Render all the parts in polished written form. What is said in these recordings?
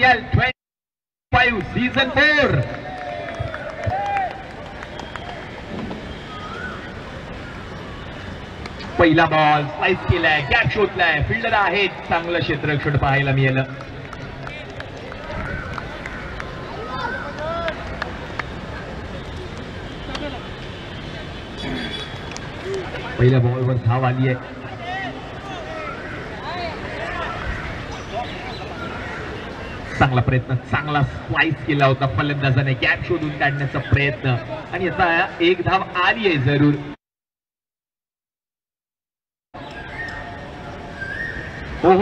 IPL 25 season 4. पहिला ball slice केलाय, gap शोधलाय, fielder आहे, चांगलं क्षेत्ररक्षण पाहायला मिळालं. पहिल्या बॉलवर धाव आली आहे. चांगला प्रयत्न, चांगला स्लाइस केला होता फलंदाजाने, गॅप शोधून काढण्याचा प्रयत्न आणि आता एक धाव आली आहे जरूर. हो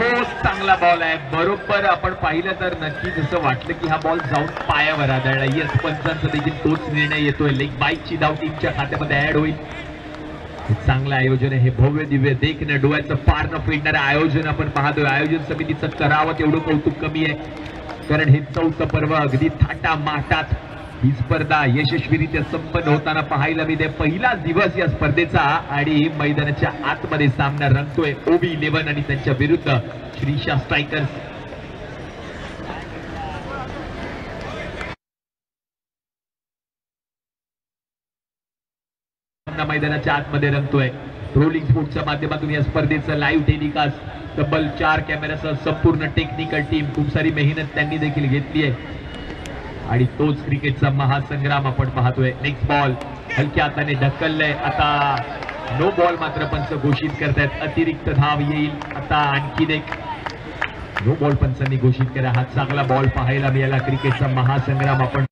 चांगला बॉल आहे. बरोबर आपण पाहिलं तर नक्की जसं वाटलं की हा बॉल जाऊन पायावर आदळला. यस, पंचांचा देखील तोच निर्णय येतोय. लेग बाईकची धाव टीमच्या खात्यामध्ये ऍड होईल. चांगलं आयोजन आहे हे, भव्य दिव्य देखणं डोळ्याचं पार न फेडणारं आयोजन आपण पाहतोय. आयोजन समितीचं करावं तेवढं कौतुक कमी आहे, कारण हे 4थं पर्व अगदी थाटा माटात ही स्पर्धा यशस्वीरित्या संपन्न होताना पाहायला मिळते. पहिलाच दिवस या स्पर्धेचा आणि मैदानाच्या आतमध्ये सामना रंगतोय ओबी 11 आणि त्यांच्या विरुद्ध श्रीशा स्ट्रायकर्स. मैदानाच्या आतमध्ये रंगतोय. रोलिंग स्पोर्ट्सच्या माध्यमातून या स्पर्धेचं लाईव्ह टेलिकास्ट, तब्बल 4 कॅमेरासह संपूर्ण टेक्निकल टीम, खूप सारी मेहनत त्यांनी देखील घेतली आहे आणि तोच क्रिकेटचा महासंग्राम आपण पाहतोय. नेक्स्ट बॉल हलक्या हाताने ढकललंय. आता नो बॉल मात्र पंच घोषित करतायत. अतिरिक्त धाव येईल. आता आणखीन एक नो बॉल पंचांनी घोषित करा. हा चांगला बॉल पाहायला मिळाला. क्रिकेटचा महासंग्राम आपण.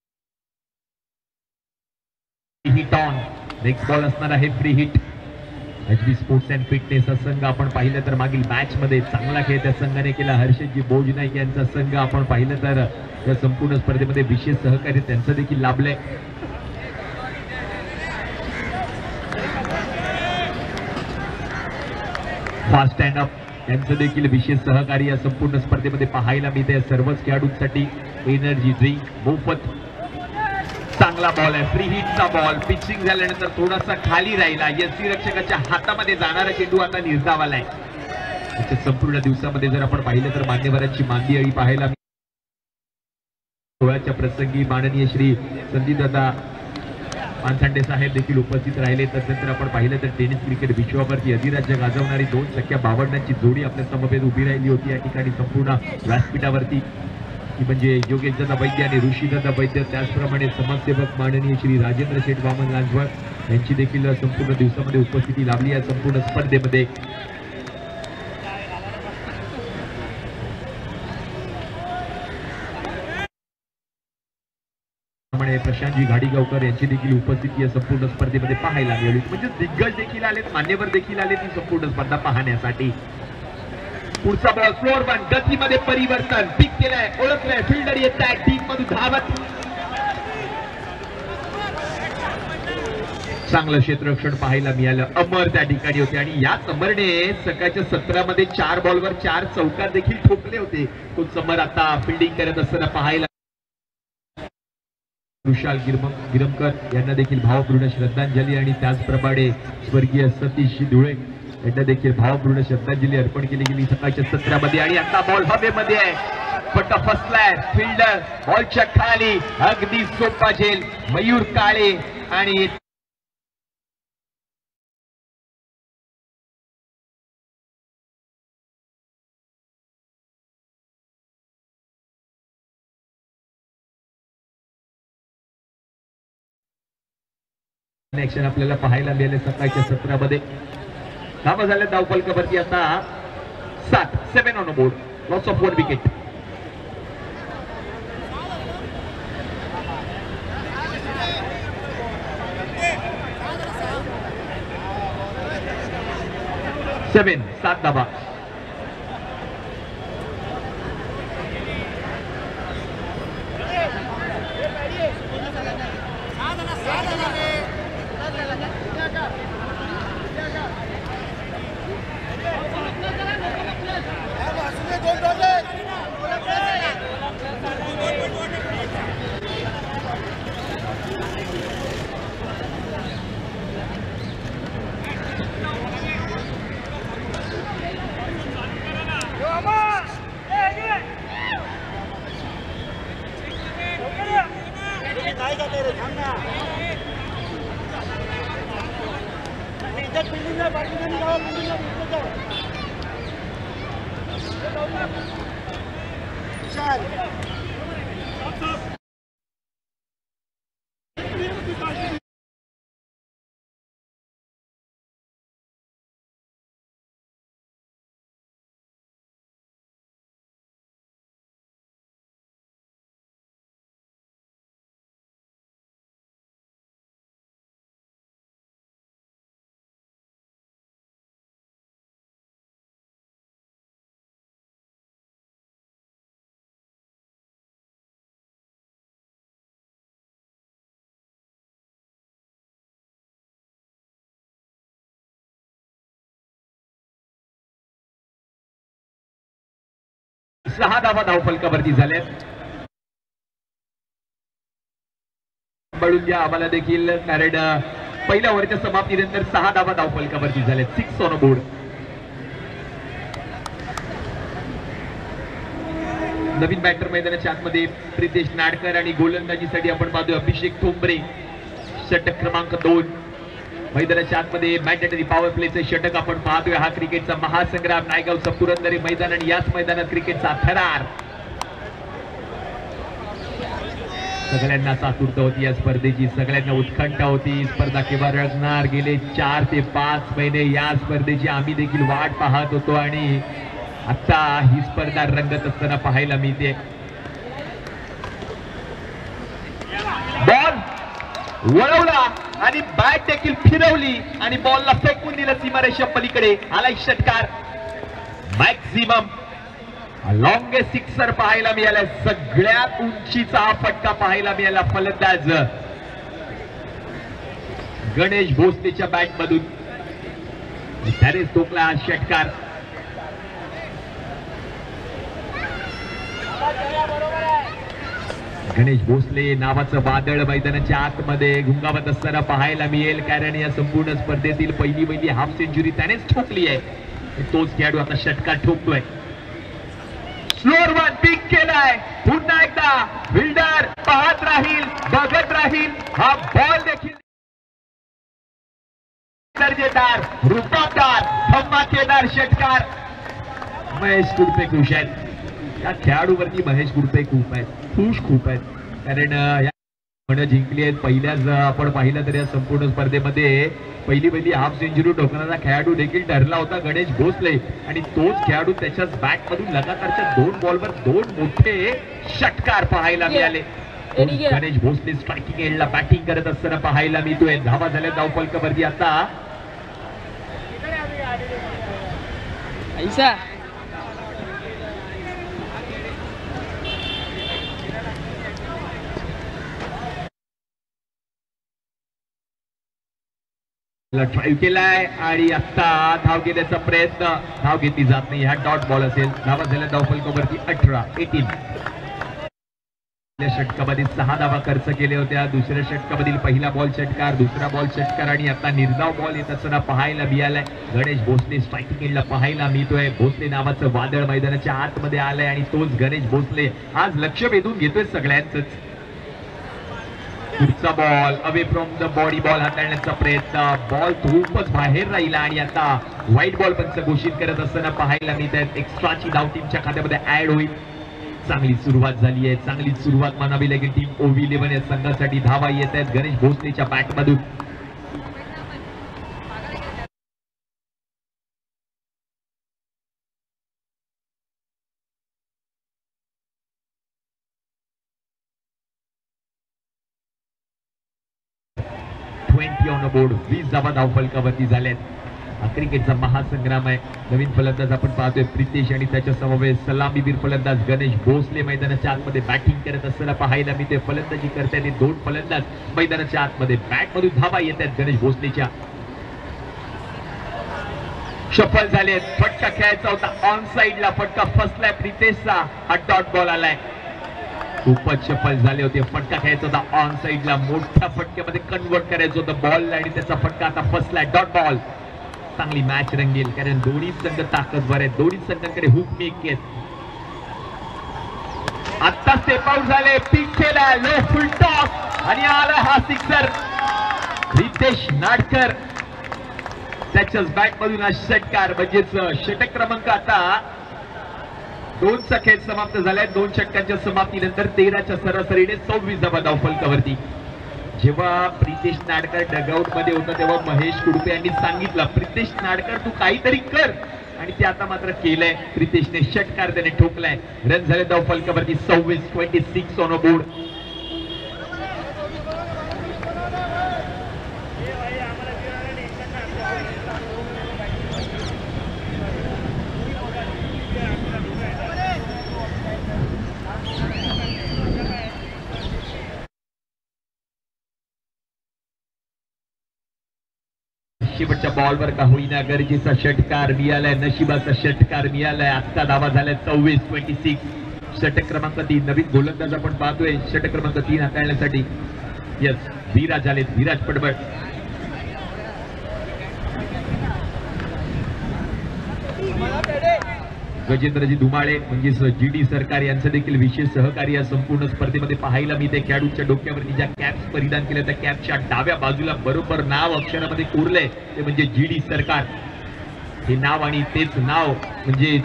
Hit on. नेक्स्ट बॉल असणार आहे free hit. HB sports and fitness हा संघ आपण पाहिलं तर मागील मॅच मध्ये चांगला खेळ त्या संघाने केला. हर्षदजी बोजनाईक यांचा संघ आपण पाहिलं तर या संपूर्ण स्पर्धेमध्ये विशेष सहकार्य त्यांचं देखील लाभलंय. फास्ट स्टँड अप यांचं देखील विशेष सहकार्य या संपूर्ण स्पर्धेमध्ये पाहायला मिळते. सर्वच खेळाडूंसाठी एनर्जी ड्रिंक मोफत. चांगला बॉल आहे, फ्री हिटचा बॉल. पिचिंग झाल्यानंतर थोडासा खाली राहिला. यष्टीरक्षकाच्या हातामध्ये जाणारा चेंडू आता निर्धावालाय. त्याच्या संपूर्ण दिवसामध्ये जर आपण पाहिलं तर मान्यवरांची मांदी अळी पाहायला सोहळ्याच्या प्रसंगी माननीय श्री संदीपदादा पानसांडे साहेब देखील उपस्थित राहिले. त्यानंतर आपण पाहिलं तर टेनिस क्रिकेट विश्वावरती अधिराज्य गाजवणारी 2 सख्या भावंडांची जोडी आपल्या समवेत उभी राहिली होती या ठिकाणी संपूर्ण व्यासपीठावरती. की म्हणजे योगेशदादा वैद्य आणि ऋषीदादा वैद्य, त्याचप्रमाणे समाजसेवक माननीय श्री राजेंद्र शेठ वामन लांजवळ यांची देखील संपूर्ण दिवसामध्ये उपस्थिती लाभली या संपूर्ण स्पर्धेमध्ये. प्रशांतजी घाडीगावकर यांची देखील उपस्थिती या संपूर्ण स्पर्धेमध्ये पाहायला मिळाली. म्हणजे दिग्गज देखील आलेत, मान्यवर देखील आले ती संपूर्ण स्पर्धा पाहण्यासाठी. पुढचा बॉल फ्लोअर 1, गतीमध्ये परिवर्तन, पिक केलंय, ओळखलंय, फिल्डर येत आहे टीम मधून धावत. चांगलं क्षेत्ररक्षण पाहायला मिळालं. अमर त्या ठिकाणी होते आणि याच अमरने सकाळच्या सत्रामध्ये 4 बॉलवर 4 चौकार देखील ठोकले होते. तो समर आता फिल्डिंग करत असताना पाहायला. विशाल गिरमकर यांना देखील भावपूर्ण श्रद्धांजली आणि त्याचप्रमाणे स्वर्गीय सतीश धुळे यांना देखील भावपूर्ण श्रद्धांजली अर्पण केली गेली सकाळच्या सत्रामध्ये. आणि आता बॉल हवेमध्ये आहे, पट्टा फसलाय, फिल्डर बॉलच्या खाली, अगदी सोपा झेल मयूर काळे आणि ऍक्शन आपल्याला पाहायला मिळाले सकाळच्या सत्रामध्ये. धावा झाल्या धावफलकावरती आता 7 on board, loss of 1 wicket. सात धावा. सहा धावा धावफलकावरती झाल्यात. बळून घ्या आम्हाला देखील, कारण पहिल्या ओव्हरच्या समाप्तीनंतर 6 धावा धावफलकावरती झाल्यात. 6 ऑन बोर्ड. नवीन बॅटर मैदानाच्या आतमध्ये प्रितेश नाडकर आणि गोलंदाजीसाठी आपण पाहतोय अभिषेक ठोंबरे. षटक क्रमांक 2 मैदानाच्या आतमध्ये मॅन्डेटरी पॉवर प्लेचे षटक आपण पाहतोय. हा क्रिकेटचा महासंग्राम, नायगावचा पुरंदरी मैदान आणि याच मैदानात क्रिकेटचा थरार. सगळ्यांना आतुरता होती या स्पर्धेची, सगळ्यांना उत्कंठा होती. स्पर्धा केव्हा रंगणार, गेले 4 ते 5 महिने या स्पर्धेची आम्ही देखील वाट पाहत होतो आणि आता ही स्पर्धा रंगत असताना पाहायला मिळते. बॉल वळवला आणि बॅट देखील फिरवली आणि बॉलला फेकून दिलं सीमारेषा पलीकडे. आलाय षटकार. मॅक्सिमम लॉंगेस्ट सिक्सर पाहायला मिळाला. सगळ्यात उंचीचा हा फटका पाहायला मिळाला फलंदाज गणेश भोसलेच्या बॅट मधून. त्याने टोकला हा षटकार. गणेश भोसले नावाचं वादळ मैदानाच्या आतमध्ये घुंगावत असताना पाहायला मिळेल, कारण या संपूर्ण स्पर्धेतील पहिली हाफ सेंचुरी त्यानेच ठोकली आहे. तोच खेळाडू आता षटकार ठोकतोय. स्लोअर वन पिक केलाय. पुन्हा एकदा फिल्डर पाहत राहील, बघत राहील. हा बॉल देखील दर्जेदार, रुपादार, धमाकेदार षटकार. महेश कुडपे खुश आहेत. या खेळाडूवरती महेश कुडपे खूप आहेत, खुश खूप आहेत, कारण या जिंकली आहेत. पहिल्याच आपण पाहिलं तर या संपूर्ण स्पर्धेमध्ये पहिली हाफ सेंचुरी ठोकणारा खेळाडू देखील ठरला होता गणेश भोसले, आणि तोच खेळाडू त्याच्याच बॅट मधून लगातारच्या 2 बॉलवर 2 मोठे षटकार पाहायला मिळाले. गणेश भोसले स्ट्रायकिंग एंडला बॅटिंग करत असताना पाहायला मिळतोय. धावा झाल्या धावफलकावरती आता. ड्राईव्ह केलाय आणि आता धाव घेण्याचा प्रयत्न, धाव घेतली जात नाही. हा डॉट बॉल असेल. धावा झाल्या धावफलकावरती 18. षटकामध्ये 6 धावा खर्च केल्या होत्या. दुसऱ्या षटकामधील पहिला बॉल षटकार, दुसरा बॉल षटकार आणि आता निर्धाव बॉल येत असताना पाहायला मिळालाय. गणेश भोसले स्ट्रायकिंग एंडला पाहायला मिळतोय. भोसले नावाचं वादळ मैदानाच्या आतमध्ये आलंय आणि तोच गणेश भोसले आज लक्ष वेधून घेतोय सगळ्यांचंच. पुढचा ball away from the body, ball हाताळण्याचा प्रयत्न, बॉल खूपच बाहेर राहिला आणि आता व्हाईट बॉल पंच घोषित करत असताना पाहायला मिळत आहेत. एक्स्ट्राची धाव टीमच्या खात्यामध्ये ऍड होईल. चांगली सुरुवात झाली आहे, चांगली सुरुवात म्हणावी लागेल टीम OV11 या संघासाठी. धावा येत आहेत गणेश भोसलेच्या बॅटमधून. On board. 20 धावा धावफलकावरती झाल्यात. क्रिकेटचा महासंग्राम आहे. नवीन फलंदाज आपण पाहतोय प्रितेश आणि त्याच्या समवेत सलामीवीर फलंदाज गणेश भोसले मैदानाच्या आतमध्ये बॅटिंग करत असताना पाहायला मिळते. फलंदाजी करताना 2 फलंदाज मैदानाच्या आतमध्ये बॅटमधून धावा येत आहेत गणेश भोसलेच्या. सफल झाले. फटका खेळायचा होता ऑन साइडला, फटका फसलाय प्रितेशचा. हा डॉट बॉल आलाय. खूपच सफल झाले होते. फटका खेळायचा होता ऑन साइडला, मोठ्या फटक्यामध्ये कन्वर्ट करायचं होतं बॉल आणि त्याचा फटका आता फसलाय. Dot ball. चांगली मॅच रंगेल, कारण दोन्ही संघ ताकदवर आहेत. दोन्ही संघांकडे हुक मेक आहेत. आता स्टेप आउट झाले, पिक केला, लो फुल टॉस आणि आला हा सिक्सर. रितेश नाडकर त्याच्याच बॅट मधून हा षटकार, म्हणजेच षटक क्रमांक आता 2 सखेत समाप्त झाल्या. 2 षटकांच्या समाप्तीनंतर 13च्या सरासरीने 26 धावा धावफलकावरती. जेव्हा प्रितेश नाडकर डगआउट मध्ये होता तेव्हा महेश कुडपे यांनी सांगितलं, प्रितेश नाडकर तू काहीतरी कर, आणि ते आता मात्र केलंय. प्रितेशने षटकार त्याने ठोकलाय. रन झाले धावफलकावरती 26 ऑन बोर्ड. शेवटच्या बॉलवर का होईना गरजेचा षटकार मिळालाय, नशिबाचा षटकार मिळालाय. आता धावा झाल्या 26. षटक क्रमांक 3. नवीन गोलंदाज आपण पाहतोय षटक क्रमांक 3 हाताळण्यासाठी. यस, विराज आले, विराज पडबळ. गजेंद्रजी धुमाळे म्हणजेच GD सरकार यांचं देखील विशेष सहकार्य संपूर्ण स्पर्धेमध्ये पाहायला मिळते. खेळाडूच्या डोक्यावरती ज्या कॅप्स परिधान केल्या त्या कॅपच्या डाव्या बाजूला बरोबर नाव अक्षरामध्ये कोरलंय, ते म्हणजे GD सरकार हे नाव, आणि तेच नाव म्हणजे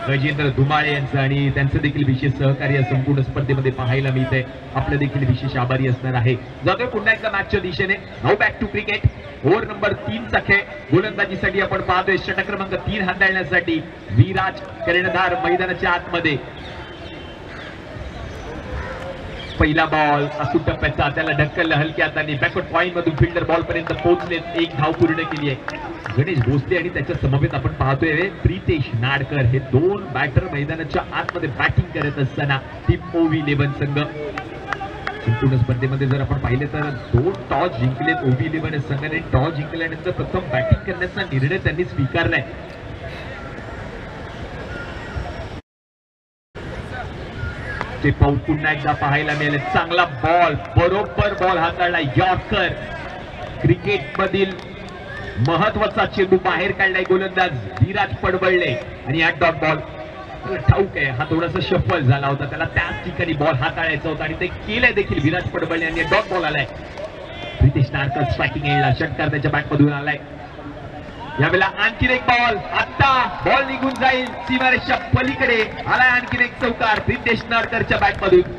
गजेंद्र धुमाळे यांचं, आणि त्यांचं देखील विशेष सहकार्य संपूर्ण स्पर्धेमध्ये पाहायला मिळतंय. आपलं देखील विशेष आभारी असणार आहे. जातोय पुन्हा एकदा मॅचच्या दिशेने. Now back to cricket. Over number 3 सखे गोलंदाजीसाठी आपण पाहतोय. षटक क्रमांक 3 हाताळण्यासाठी विराज कर्णधार मैदानाच्या आतमध्ये. पहिला बॉल असूट टप्प्याचा, त्याला ढक्कल हलक्या हाताने बॅकवर्ड पॉइंट मधून फिल्डर बॉल पर्यंत पोहोचले. 1 धाव पूर्ण केली आहे. गणेश भोसले आणि त्याच्या समवेत आपण पाहतोय प्रितेश नाडकर हे 2 बॅटर मैदानाच्या आतमध्ये बॅटिंग करत असताना टीम OV11 संघ. संपूर्ण स्पर्धेमध्ये जर आपण पाहिले तर 2 टॉस जिंकलेत OV11 संघाने. टॉस जिंकल्यानंतर प्रथम बॅटिंग करण्याचा निर्णय त्यांनी स्वीकारलाय. ते पाऊल पुन्हा एकदा पाहायला मिळाले. चांगला बॉल, बरोबर बॉल हाताळला. यॉर्कर क्रिकेट मधील महत्वाचा चेंडू बाहेर काढलाय गोलंदाज विराज पडबळले, आणि हा डॉट बॉल ठाऊक आहे हा थोडासा शफल झाला होता, त्याला त्याच ठिकाणी बॉल हाताळायचा होता आणि ते केलंय देखील विराज पडबळे यांनी. डॉट बॉल आलाय. प्रितेश नाडकर स्ट्रायकिंग एंडला, षटकार त्याच्या बॅट मधून आलाय. यावेळेला आणखीन एक बॉल, आता बॉल निघून जाईल सीमारेषच्या पलीकडे. आलाय आणखीन एक चौकार प्रितेश नाडकरच्या बॅट मधून.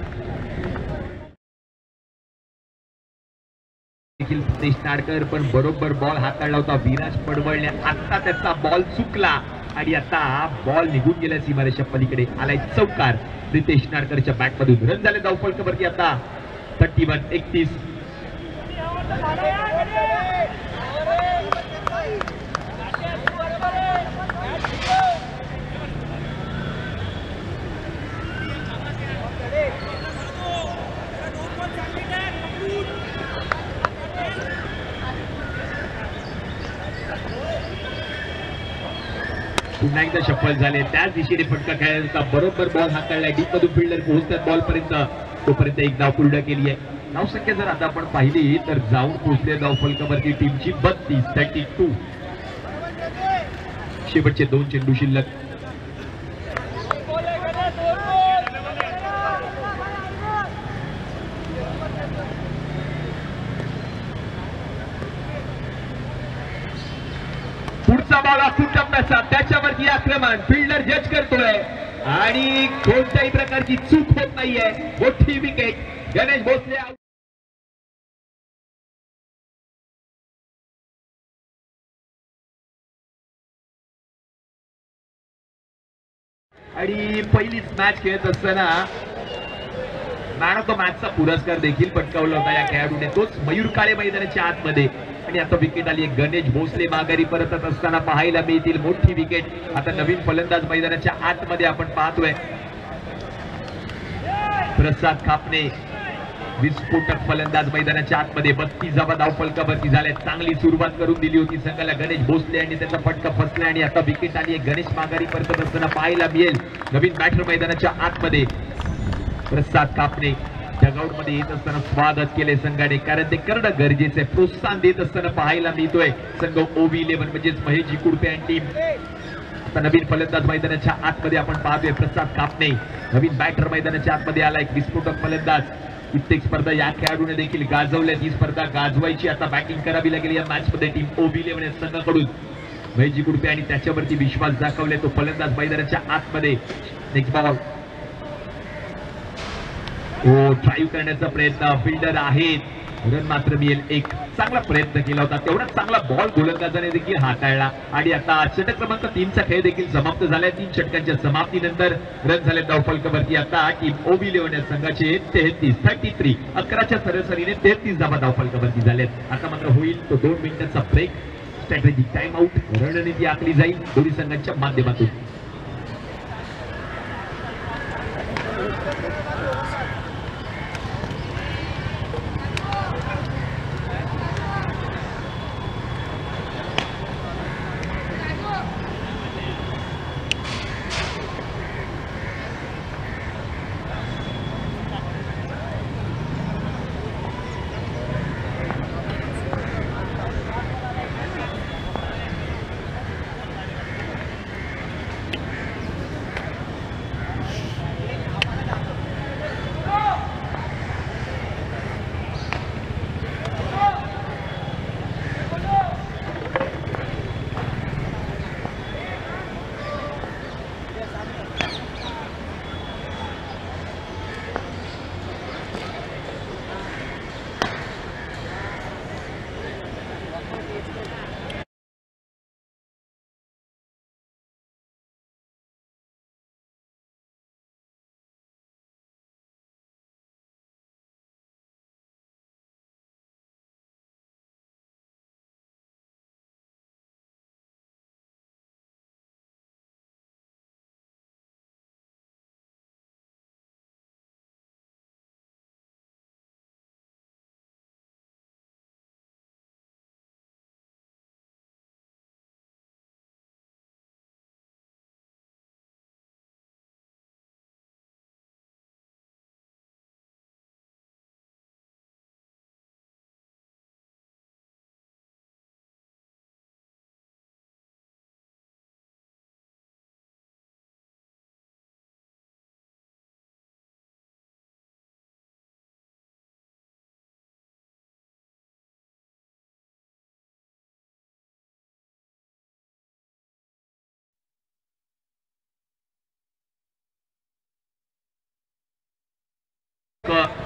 प्रितेश नाडकर पण बरोबर बॉल हाताळला होता विराज पडवळने. आता त्याचा बॉल चुकला आणि आता बॉल निघून गेला सीमारेषच्या पलीकडे. आलाय चौकार प्रितेश नाडकरच्या बॅट मधून. रन झाले धावफलकावरती आता 31. पुन्हा एकदा शफल झाले. त्याच दिशेने फटका खेळायचा, बरोबर बॉल हाताळलाय. डीप मधून फिल्डर पोहोचतात बॉल पर्यंत, तोपर्यंत एक धाव पूर्ण केली आहे. धावसंख्या जर आता आपण पाहिली तर जाऊन पोहोचले धावफलकावरती टीमची 32. शेवटचे 2 चेंडू शिल्लक. पुढचा बॉल असून टप्प्याचा, त्याच्यावरती आक्रमण फिल्डर जज करतोय आणि कोणत्याही प्रकारची चूक होत नाहीये. मोठी विकेट. गणेश भोसले आणि पहिलीच मॅच खेळत असताना मॅन ऑफ द मॅचचा पुरस्कार देखील पटकावला होता या खेळाडूने, तोच मयूर काळे मैदानाच्या आतमध्ये. आणि आता विकेट आली आहे. गणेश भोसले माघारी परतत असताना पाहायला मिळतील. मोठी विकेट. आता नवीन फलंदाज मैदानाच्या आतमध्ये आपण पाहतोय. प्रसाद खापणे विस्फोटक फलंदाज मैदानाच्या आतमध्ये. 32 धावफलकावरती झाल्या. चांगली सुरुवात करून दिली होती संघाला गणेश भोसले आणि त्याचा फटका फसला आणि आता विकेट आली आहे. गणेश माघारी परतत असताना पाहायला मिळेल. नवीन बॅटर मैदानाच्या आतमध्ये प्रसाद कापणे डगआउट मध्ये येत असताना स्वागत केले संघाने, कारण ते करणं गरजेचे. प्रोत्साहन देत असताना पाहायला मिळतोय संघ OV11 म्हणजेच महेशजी कुडपे आणि टीम. आता नवीन फलंदाज मैदानाच्या आतमध्ये आपण पाहतोय प्रसाद कापणे. नवीन बॅटर मैदानाच्या आतमध्ये आला, एक विस्फोटक फलंदाज. कित्येक स्पर्धा या खेळाडूने देखील गाजवल्या. ही स्पर्धा गाजवायची आता बॅटिंग करावी लागेल या मॅच मध्ये टीम OB11 संघाकडून. महेशजी कुडपे आणि त्याच्यावरती विश्वास दाखवले तो फलंदाज मैदानाच्या आतमध्ये. नेक्स्ट बॉल ड्राईव्ह करण्याचा प्रयत्न, फिल्डर आहेत, रन मात्र मिळेल. एक चांगला प्रयत्न केला होता, तेवढा चांगला बॉल गोलंदाजाने देखील हाताळला. आणि आता षटक क्रमांक 3 चा खेळ देखील समाप्त झालाय. 3 षटकांच्या समाप्तीनंतर रन झाले धावफलकावरती. आता टीम OB11 संघाचे 33 11च्या सरासरीने 33 धावा धावफलकावरती झाल्यात. आता मात्र होईल तो 2 मिनिटांचा ब्रेक. स्ट्रॅटेजिक टाइम आउट, रणनीती आखली जाईल दोन्ही संघांच्या माध्यमातून.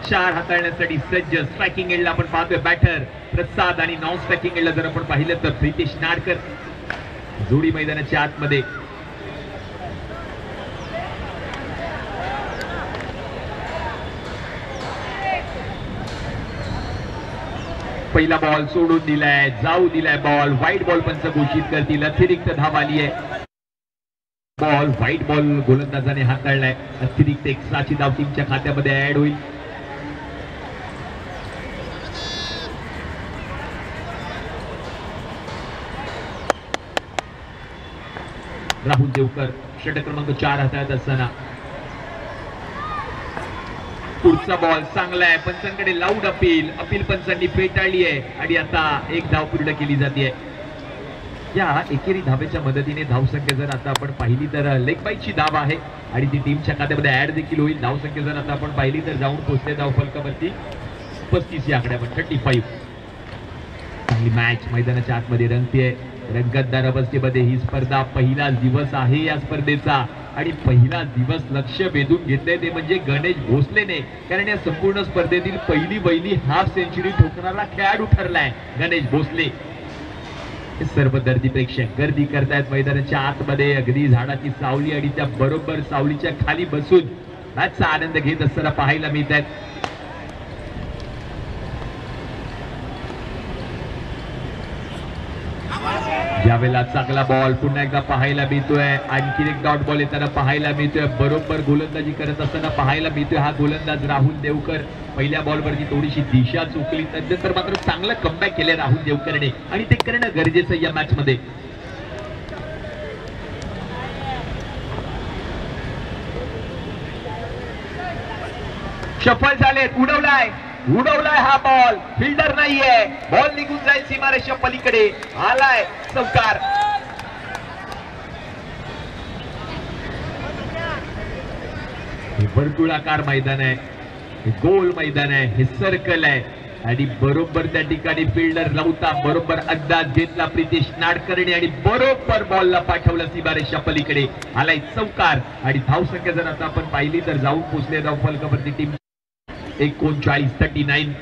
चार हाताळण्यासाठी सज्ज. स्ट्रायकिंग एंडला आपण पाहतोय बॅटर प्रसाद आणि नॉन स्ट्रायकिंग एंडला जर आपण पाहिलं तर प्रितेश नाडकर जोडी मैदानाच्या आतमध्ये. पहिला बॉल सोडून दिलाय, जाऊ दिलाय बॉल. व्हाईट बॉल पंच घोषित करतील. अतिरिक्त धाव आली आहे. बॉल व्हाईट बॉल गोलंदाजाने हाताळलाय. अतिरिक्त एक्स्ट्राची धाव टीमच्या खात्यामध्ये ऍड होईल. राहुल देवकर षटक क्रमांक 4 हाताळत असताना पुढचा बॉल चांगला आहे. पंचांकडे लाऊड अपील पंचांनी फेटाळली आहे आणि आता एक धाव पूर्ण केली जाते. या एकेरी धावेच्या मदतीने धावसंख्या जर आता आपण पाहिली तर लेग बाईची धाव आहे आणि ती टीमच्या खात्यामध्ये ऍड देखील होईल. धावसंख्या जर आता आपण पाहिली तर जाऊन पोहोचते धावफलकावरती 35 या आकड्यावर 35. चांगली मॅच मैदानाच्या आतमध्ये रंगतीये. रंगतदार अवस्थेमध्ये ही स्पर्धा पहिलाच दिवस आहे या स्पर्धेचा आणि पहिला दिवस लक्ष वेधून घेतले ते म्हणजे गणेश भोसलेने. कारण या संपूर्ण स्पर्धेतील पहिली हाफ सेंचुरी ठोकणारा खेळाडू ठरलाय गणेश भोसले. सर्व दर्दी प्रेक्षक गर्दी करतायत मैदानाच्या आतमध्ये. अगदी झाडाची सावली आणि त्या बरोबर सावलीच्या खाली बसून मॅचचा आनंद घेत असताना पाहायला मिळत आहेत. यावेळेला चांगला बॉल पुन्हा एकदा पाहायला मिळतोय. आणखी एक डॉट बॉल येताना पाहायला मिळतोय. बरोबर गोलंदाजी करत असताना पाहायला मिळतोय हा गोलंदाज राहुल देवकर. पहिल्या बॉलवरती थोडीशी दिशा चुकली, त्यानंतर मात्र चांगलं कमबॅक केले राहुल देवकरने आणि ते करणं गरजेचं या मॅच मध्ये. सफल झालेत. उडवलाय हा बॉल. फिल्डर नाहीये. बॉल निघून जाईल सीमारेषा पलीकडे. आलाय चौकार. वर्तुळाकार मैदान आहे, हे गोल मैदान आहे, हे सर्कल आहे आणि बरोबर त्या ठिकाणी फिल्डर लावता बरोबर अंदाज घेतला प्रितेश नाडकर्णी आणि बरोबर बॉलला पाठवलं सीमारेषा पलीकडे. आलाय चौकार आणि धावसंख्या जर आता आपण पाहिली तर जाऊन पोहोचले धावफलकावरती टीम 39-39.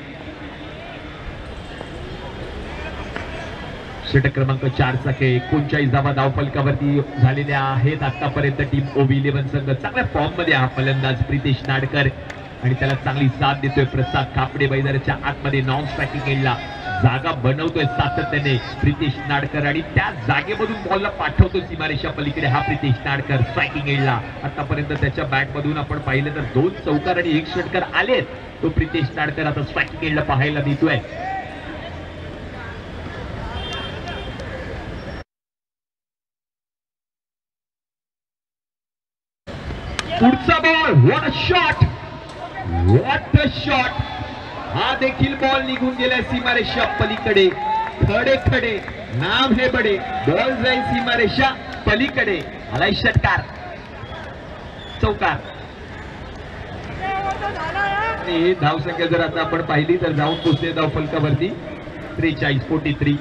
षटक क्रमांक 4 चा खेळ 39 धावा धावफलकावरती झालेल्या आहेत आतापर्यंत. टीम OV11 संघ चांगल्या फॉर्म मध्ये हा फलंदाज प्रितेश नाडकर आणि त्याला चांगली साथ देतोय प्रसाद कापडे. मैदानाच्या आतमध्ये नॉन स्ट्रायकिंग एंडला जागा बनवतोय सातत्याने प्रितेश नाडकर आणि त्या जागेमधून बॉलला पाठवतो सीमारेषा पलीकडे हा प्रितेश नाडकर स्ट्रायकिंग एंडला. आतापर्यंत त्याच्या बॅट मधून आपण पाहिलं तर 2 चौकार आणि 1 षटकार आलेत. तो प्रितेश नाडकर आता स्ट्रायकिंग एंडला पाहायला मिळतोय. पुढचा ball, what a shot, what a shot. हा देखील बॉल निघून गेलाय सीमारेषा पलीकडे. खडे खडे नाम हे बडे, बॉल जाईल सीमारेषा पलीकडे. आलाय षटकार, चौकार. आणि धावसंख्या जर आता आपण पाहिली तर जाऊन पोहोचले धावफलकावरती 43-43.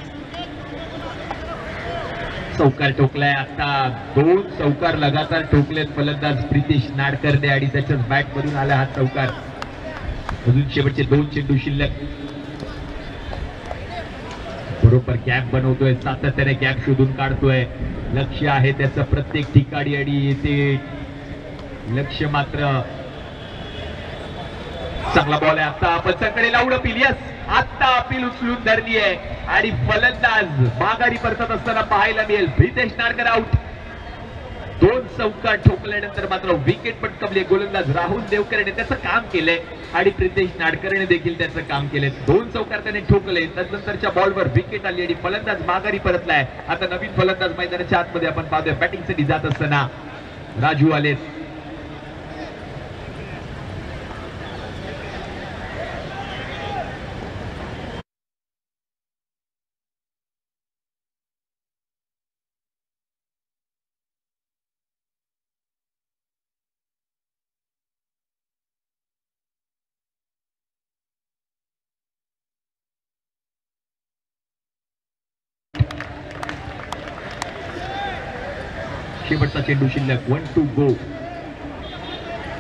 चौकार ठोकलाय आता. 2 चौकार लगातार ठोकलेत फलंदाज प्रितेश नाडकर्णी आणि त्याच्याच बॅट मधून आला हा चौकार. अजून शेवटचे 2 चेंडू शिल्लक. बरोबर गॅप बनवतोय, सातत्याने गॅप शोधून काढतोय. लक्ष आहे त्याचं प्रत्येक ठिकाणी आणि ते लक्ष मात्र चांगला बॉल आहे. आता पंचांकडे लावून अपील. यस, आता अपील उचलून धरली आहे आणि फलंदाज माघारी परतत असताना पाहायला मिळेल. प्रितेश नाडकर आउट. 2 चौकार ठोकल्यानंतर मात्र विकेट पटकावली. गोलंदाज राहुल देवकरने त्याचं काम केलंय आणि प्रितेश नाडकरने देखील त्याचं काम केलंय. 2 चौकार त्याने ठोकले, त्यानंतरच्या बॉलवर विकेट आली आणि फलंदाज माघारी परतलाय. आता नवीन फलंदाज मैदानाच्या आतमध्ये आपण पाहतोय. बॅटिंगसाठी जात असताना राजू आलेत. शेवटचा चेंडू शिल्लक. 1 to go.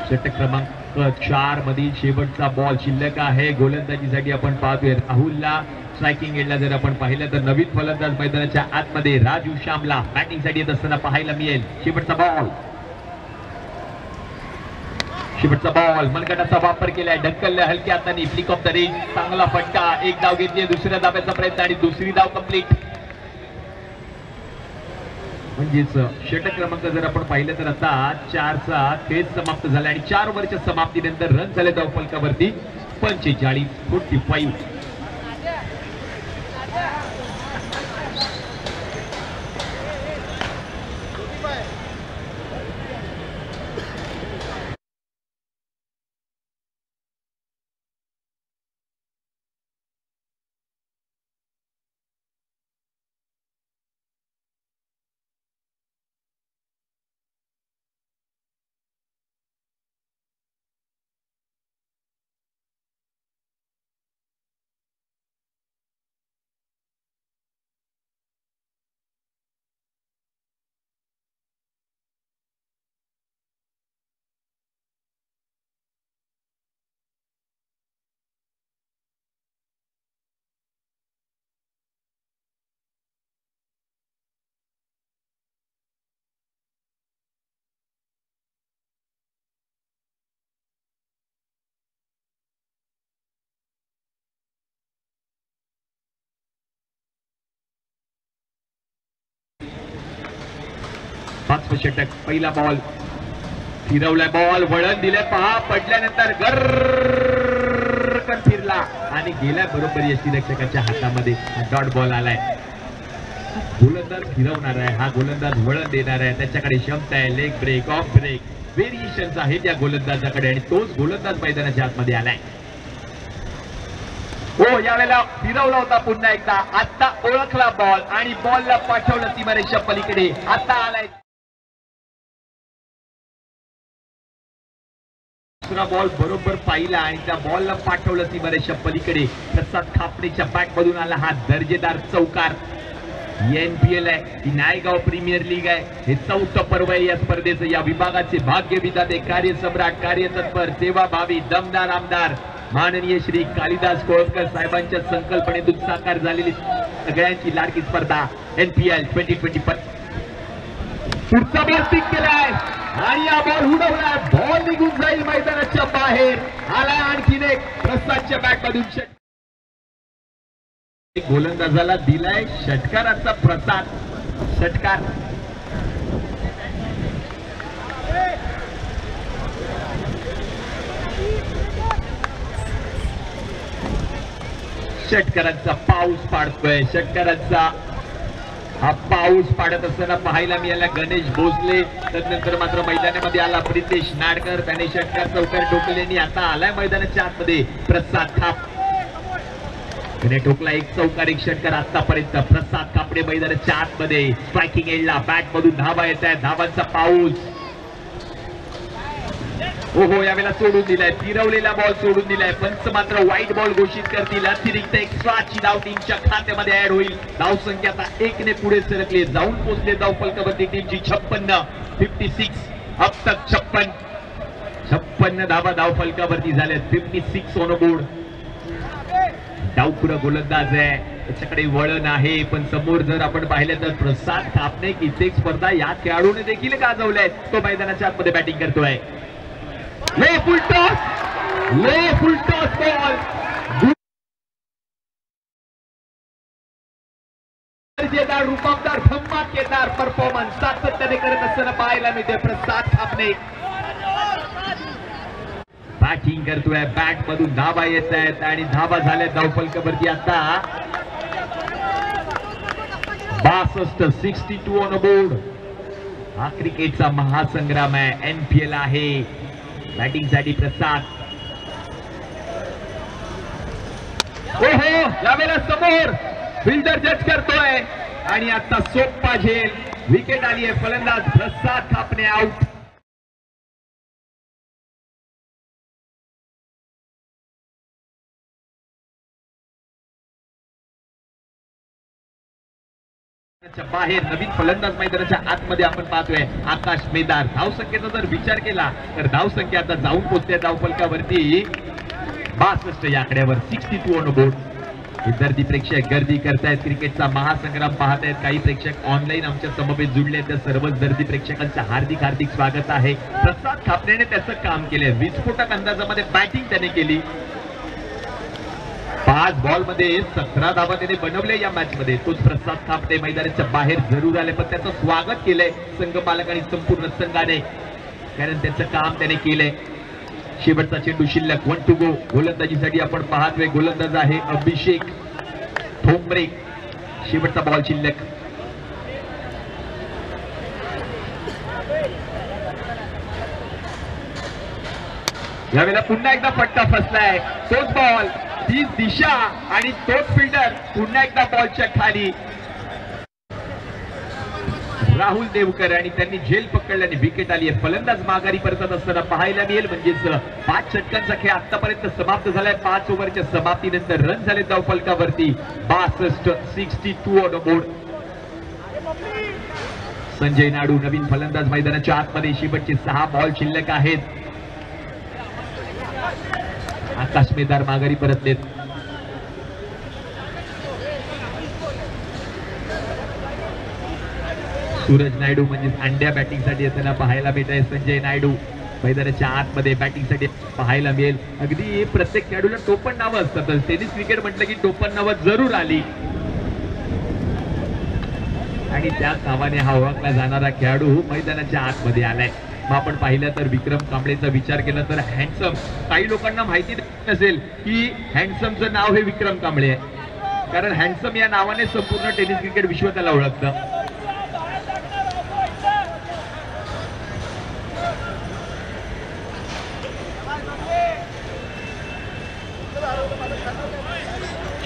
षटक क्रमांक 4 मधील शेवटचा बॉल शिल्लक आहे. गोलंदाजीसाठी आपण पाहतोय राहुलला. स्ट्रायकिंग एंडला जर आपण पाहिलं तर नवीन फलंदाज मैदानाच्या आतमध्ये राजू श्यामला बॅटिंगसाठी येत असताना पाहायला मिळेल. शेवटचा बॉल, शेवटचा बॉल. मनगटाचा वापर केलाय, ढकलल्या हलक्या हाताने. फ्लिक ऑफ द रेंज, चांगला फटका. 1 धाव घेतली, दुसऱ्या धाब्याचा प्रयत्न आणि दुसरी धाव कंप्लीट. म्हणजेच षटक क्रमांक जर आपण पाहिलं तर आता 4 चा खेळ समाप्त झाला आणि 4 ओव्हरच्या समाप्तीनंतर रन झाले धावफलकावरती 45-45. पाचवं षटक. पहिला बॉल फिरवलाय, बॉल वळण दिलंय. पहा, पडल्यानंतर गर्रकन फिरला आणि गेला बरोबर यष्टीरक्षकाच्या हातामध्ये. डॉट बॉल आलाय. गोलंदाज फिरवणार आहे, हा गोलंदाज वळण देणार आहे. त्याच्याकडे क्षमता आहे. Leg break, off break, variations आहे त्या गोलंदाजाकडे आणि तोच गोलंदाज मैदानाच्या आतमध्ये आलाय. हो, यावेळेला फिरवला होता पुन्हा एकदा. आता ओळखला बॉल आणि बॉलला पाठवलं सीमारेषा पलीकडे. आता आलाय दुसरा बॉल बरोबर पाहिला आणि त्या बॉलला पाठवलं ती बऱ्याचशा पलीकडे. प्रसाद खापणेच्या बॅट मधून आला हा दर्जेदार चौकार. NPL आहे, ही नायगाव प्रीमियर लीग आहे. हे 4थं पर्व आहे या स्पर्धेचं. या विभागाचे भाग्य विधाते, कार्यसम्राट, कार्यतत्पर, सेवाभावी, दमदार आमदार माननीय श्री कालिदास कोळंबकर साहेबांच्या संकल्पनेतून साकार झालेली सगळ्यांची लाडकी स्पर्धा NPL 2025. पुढचा बॉल पिक केलाय आणि हा बॉल उडवलाय. बॉल निघून जाईल मैदानाच्या बाहेर. आलाय आणखीन एक प्रसादच्या बॅट मधून गोलंदाजाला दिलाय षटकाराचा प्रसाद. षटकार षटकारांचा पाऊस पाडतोय. षटकारांचा हा पाऊस पाडत असताना पाहायला मिळाला गणेश भोसले. त्यानंतर मात्र मैदानामध्ये आला प्रितेश नाडकर. त्याने षटकार चौकार ठोकल्याने आता आलाय मैदानाच्या आतमध्ये प्रसाद खाप. त्याने ठोकला एक चौकार एक षटकार आतापर्यंत. प्रसाद खापडे मैदानाच्या आतमध्ये स्ट्रायकिंग एंडला बॅट मधून धावा येत आहे. धावांचा पाऊस. ओहो, यावेळेला सोडून दिलाय. फिरवलेला बॉल सोडून दिलाय. पंच मात्र व्हाईट बॉल घोषित करतील. अतिरिक्त एक्स्ट्राची धाव टीमच्या खात्यामध्ये ऍड होईल. धाव संख्या आता 1 ने पुढे सरकले. जाऊन पोहोचले धाव फलकावरती टीमची 56 अब तक 56 धावा धाव फलकावरती झाल्यात. 56 ऑन बोर्ड. डावपुरा गोलंदाज आहे, त्याच्याकडे वळण आहे. पण समोर जर आपण पाहिलं तर प्रसाद खापणे कित्येक स्पर्धा या खेळाडूने देखील गाजवल्या आहेत. तो मैदानाच्या आतमध्ये बॅटिंग करतोय. ले फुल टॉस बॉल. दर्जेदार, रुबाबदार, धमाकेदार परफॉर्मन्स सातत्याने करत असताना पाहायला मिळते प्रसाद खापणे. बॅटिंग करतोय. बॅट मधून धावा येत आहेत आणि धावा झाल्या धावफलकावरती आता 62 ऑन बोर्ड. हा क्रिकेटचा महासंग्राम आहे. NPL आहे. बॅटिंग साठी प्रसाद. ओहो, यावेळेला समोर फिल्डर जज करतोय आणि आता सोप्पा झेल. विकेट आली आहे. फलंदाज प्रसाद खापणे आउट. बाहेर नवीन फलंदाज मैदानाच्या आतमध्ये आपण पाहतोय आकाश मेदार. धावसंख्येचा जर विचार केला तर धावसंख्या आता जाऊन पोहोचते धावफलकावरती 62 या आकड्यावर. 62 ऑन बोर्ड. विद्यार्थी प्रेक्षक गर्दी करतायत. क्रिकेटचा महासंग्राम पाहतायत. काही प्रेक्षक ऑनलाईन आमच्या समवेत जुडले. त्या सर्वच गर्दी प्रेक्षकांचं हार्दिक स्वागत आहे. प्रसाद खापणेने त्याचं काम केलंय. विस्फोटक अंदाजामध्ये बॅटिंग त्याने केली. 5 बॉल मध्ये 17 धावा त्याने बनवले या मॅच मध्ये. तोच प्रसाद खापणे मैदानाच्या बाहेर जरूर आले, पण त्याचं स्वागत केलंय संघ पालक आणि संपूर्ण संघाने, कारण त्याचं काम त्याने केलंय. शेवटचा चेंडू शिल्लक. 1 to go. गोलंदाजीसाठी आपण पाहतोय गोलंदाज आहे अभिषेक ठोंबरे. शेवटचा बॉल शिल्लक. यावेळेला पुन्हा एकदा फटका फसलाय. तोच बॉल, तीच दिशा आणि तोच फिल्डर. पुन्हा एकदा बॉलच्या खाली राहुल देवकर आणि त्यांनी झेल पकडल्याने विकेट आली आहे. फलंदाज माघारी परतत असताना पाहायला मिळेल. म्हणजेच 5 षटकांचा खेळ आतापर्यंत समाप्त झालाय. 5 ओव्हरच्या समाप्तीनंतर रन झाले धाव फलकावरती 62. 62 ऑन बोर्ड. संजय नाडू नवीन फलंदाज मैदानाच्या आतमध्ये. शेवटचे 6 बॉल शिल्लक आहेत. आकाश मेदार माघारी परतलेत. सूरज नायडू म्हणजे अंड्या बॅटिंग साठी येताना पाहायला मिळत आहे. संजय नायडू मैदानाच्या आतमध्ये बॅटिंग साठी पाहायला मिळेल. अगदी प्रत्येक खेळाडूला टोपण नावं असतात. टेनिस क्रिकेट म्हटलं की टोपण नावं जरूर आली आणि त्या नावाने हा ओळखला जाणारा खेळाडू मैदानाच्या आतमध्ये आलाय. मग आपण पाहिलं तर विक्रम कांबळेचा विचार केला तर हँडसम. काही लोकांना माहिती नसेल की हँडसमचं नाव हे विक्रम कांबळे आहे, कारण हँडसम या नावाने संपूर्ण टेनिस क्रिकेट विश्व त्याला ओळखतं.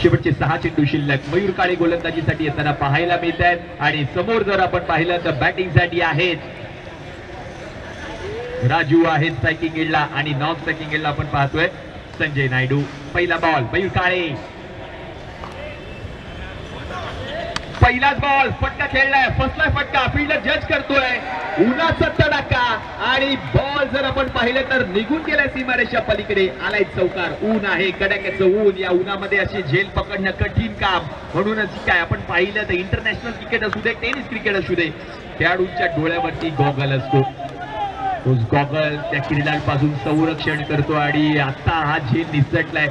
शेवटचे 6 चेंडू शिल्लक. मयूर काळे गोलंदाजीसाठी येताना पाहायला मिळत आहेत आणि समोर जर आपण पाहिलं तर बॅटिंग साठी आहेत राजू आहे स्ट्रायकिंग एंडला आणि नॉन स्ट्रायकिंग एंडला आपण पाहतोय संजय नायडू. पहिला बॉल मयूर काळे, पहिलाच बॉल, फटका खेळलाय, फसलाय फटका, फिल्डर जज करतोय, उन्हाचा तडाखा आणि बॉल जर आपण पाहिलं तर निघून गेलाय सीमारेषा पलीकडे, आलाय चौकार. ऊन आहे, कडाक्याचं ऊन, या उन्हामध्ये अशी झेल पकडणं कठीण काम. म्हणूनच काय आपण पाहिलं तर इंटरनॅशनल क्रिकेट असू दे, टेनिस क्रिकेट असू दे, खेळाडूंच्या डोळ्यावरती गॉगल असतो. तोच गॉगल त्या किरणांपासून संरक्षण करतो आणि आता हा झेल निसटलाय,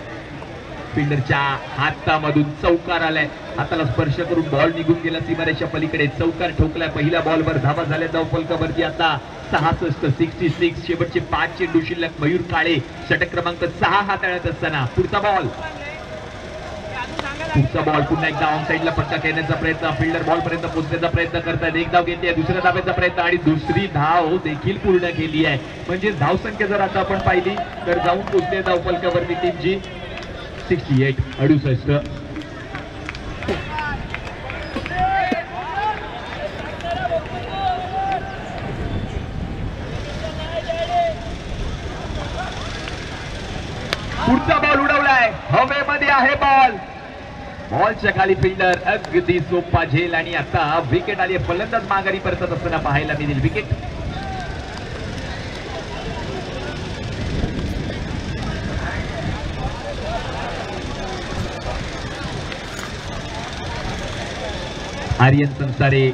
फिल्डरच्या हातामधून चौकार आलाय, हाताला स्पर्श करून बॉल निघून गेला सीमारेषा पलीकडे, चौकार ठोकलाय. पहिल्या बॉलवर धावा झाल्या धाव फलकावरती आता 66, 66. शेवटचे 5 चेंडू शिल्लक. मयूर काळे षटक क्रमांक 6 हाताळत असताना पुढचा बॉल पुन्हा एकदा ऑन साइडला फटका खेळण्याचा प्रयत्न, फिल्डर बॉल पर्यंत पोहोचण्याचा प्रयत्न करतायत. एक धाव घेतली आहे, दुसऱ्या धावेचा प्रयत्न आणि दुसरी धाव देखील पूर्ण केली आहे. म्हणजे धाव संख्या जर आता आपण पाहिली तर जाऊन पोहोचली धाव फलकावरती टीमची 68, 68. पुढचा बॉल उडवलाय, हवेमध्ये आहे बॉल, बॉलच्या खाली फिल्डर, अगदी सोपा झेल आणि आता विकेट आली. फलंदाज माघारी परतत असताना पाहायला मिळेल विकेट. आर्यन संसारे,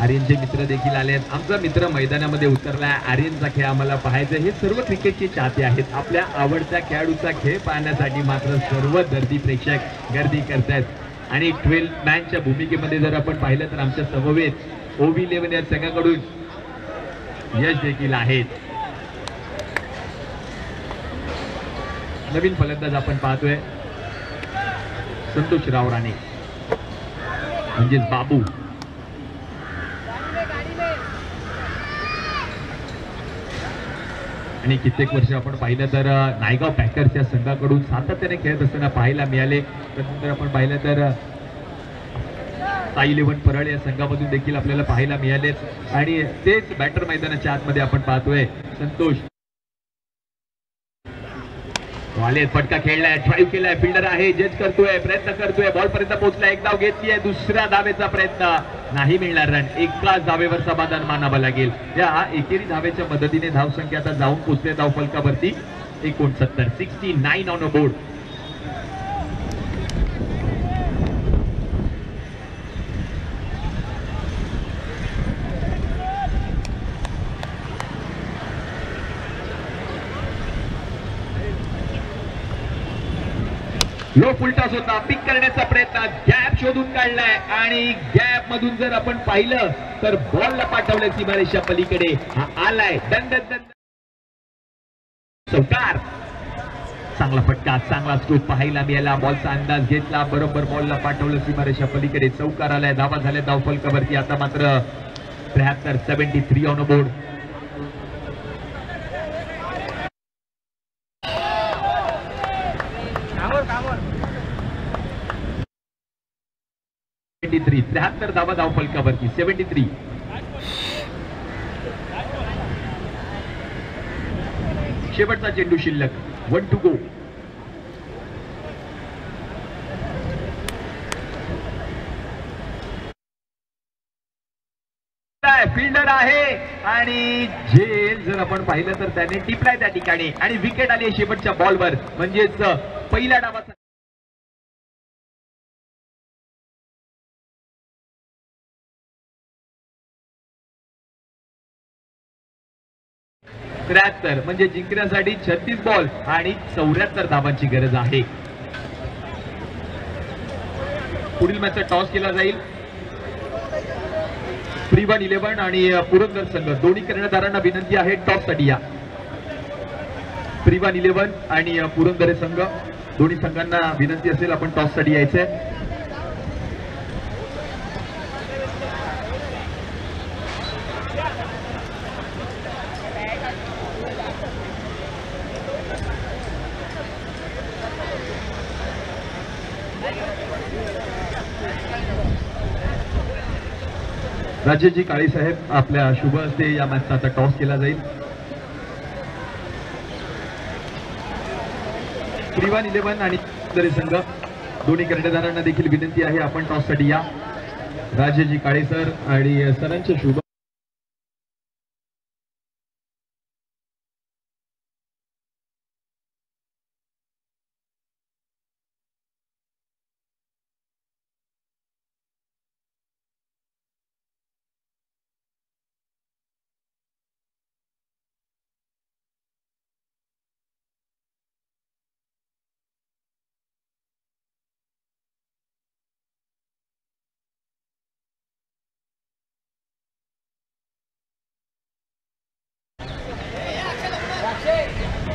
आर्यनचे मित्र देखील आले आहेत. आमचा मित्र मैदानामध्ये उतरलाय, आर्यनचा खेळ आम्हाला पाहायचा. हे सर्व क्रिकेटचे चाहते आहेत, आपल्या आवडत्या खेळाडूचा खेळ पाहण्यासाठी मात्र सर्व दर्दी प्रेक्षक गर्दी करतायत. आणि 12 मॅनच्या भूमिकेमध्ये जर आपण पाहिलं तर आमच्या समवेत OV11 या संघाकडून यश देखील आहेत. नवीन फलंदाज आपण पाहतोय संतोष राव राणे म्हणजेच बाबू. आणि कित्येक वर्ष आपण पाहिलं तर नायगाव पॅकर्स या संघाकडून सातत्याने खेळत असताना पाहायला मिळाले. त्यानंतर आपण पाहिलं तर साई 11 परळ या संघामधून देखील आपल्याला पाहायला मिळाले. आणि तेच बॅटर मैदानाच्या आतमध्ये आपण पाहतोय संतोष. आले, फटका खेळलाय, ड्राईव्ह केलाय, फिल्डर आहे, जज करतोय, प्रयत्न करतोय, बॉल पर्यंत पोहोचलाय, एक धाव घेतली आहे, दुसऱ्या धावेचा प्रयत्न नाही मिळणार रन. एकाच धावेवर समाधान मानावं लागेल. या एकेरी धावेच्या मदतीने धाव संख्या आता जाऊन पोहोचले धाव फलकावरती 69, 69 on a board. Low full toss होता, पिक करण्याचा प्रयत्न, गॅप शोधून काढलाय आणि गॅप मधून जर आपण पाहिलं तर बॉलला पाठवलं सीमारेषा पलीकडे. हा आलाय, दंड चौकार. चांगला फटका, चांगला स्ट्रोक पाहायला मिळाला, बॉलचा अंदाज घेतला, बरोबर बॉलला पाठवलं सीमारेषा पलीकडे, चौकार आलाय, धावा झाल्या धाव फलकावरती. आता मात्र 73, 73 ऑन बोर्ड. .73, 73 धावा धाव फलकावरती. 73. शेवटचा चेंडू शिल्लक, 1 to go. फिल्डर आहे आणि झेल जर आपण पाहिलं तर त्याने टिपलाय त्या ठिकाणी आणि विकेट आली शेवटच्या बॉलवर. म्हणजेच पहिल्या डावाचा 73 म्हणजे जिंकण्यासाठी 36 बॉल आणि 74 धावांची गरज आहे. पुढील मॅचचा टॉस केला जाईल. प्रीवन 11 आणि पुरंदर संघ दोन्ही कर्णधारांना विनंती आहे टॉससाठी या. प्रीवन 11 आणि पुरंदर संघ दोन्ही संघांना विनंती असेल आपण टॉससाठी यायचंय. राजेशजी काळे साहेब आपल्या शुभ हस्ते या मॅचचा आता टॉस केला जाईल. त्रिवान 11 आणि तरी संघ दोन्ही कर्णधारांना देखील विनंती आहे आपण टॉस साठी या. राजेशजी काळे सर आणि सरांचे शुभ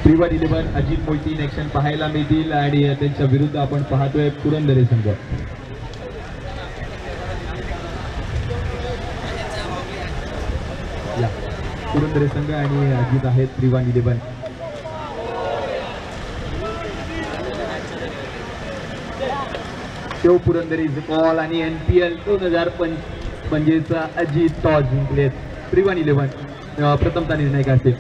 त्रिवान 11 अजित मोहिते इन ऍक्शन पाहायला मिळतील आणि त्यांच्या विरुद्ध आपण पाहतोय पुरंदरे संघ. पुरंदरे संघ आणि अजित आहेत त्रिवान 11. शिव पुरंदरे कॉल आणि NPL 2025 अजित टॉस जिंकलेत. त्रिवान 11 प्रथमता निर्णय काय असेल?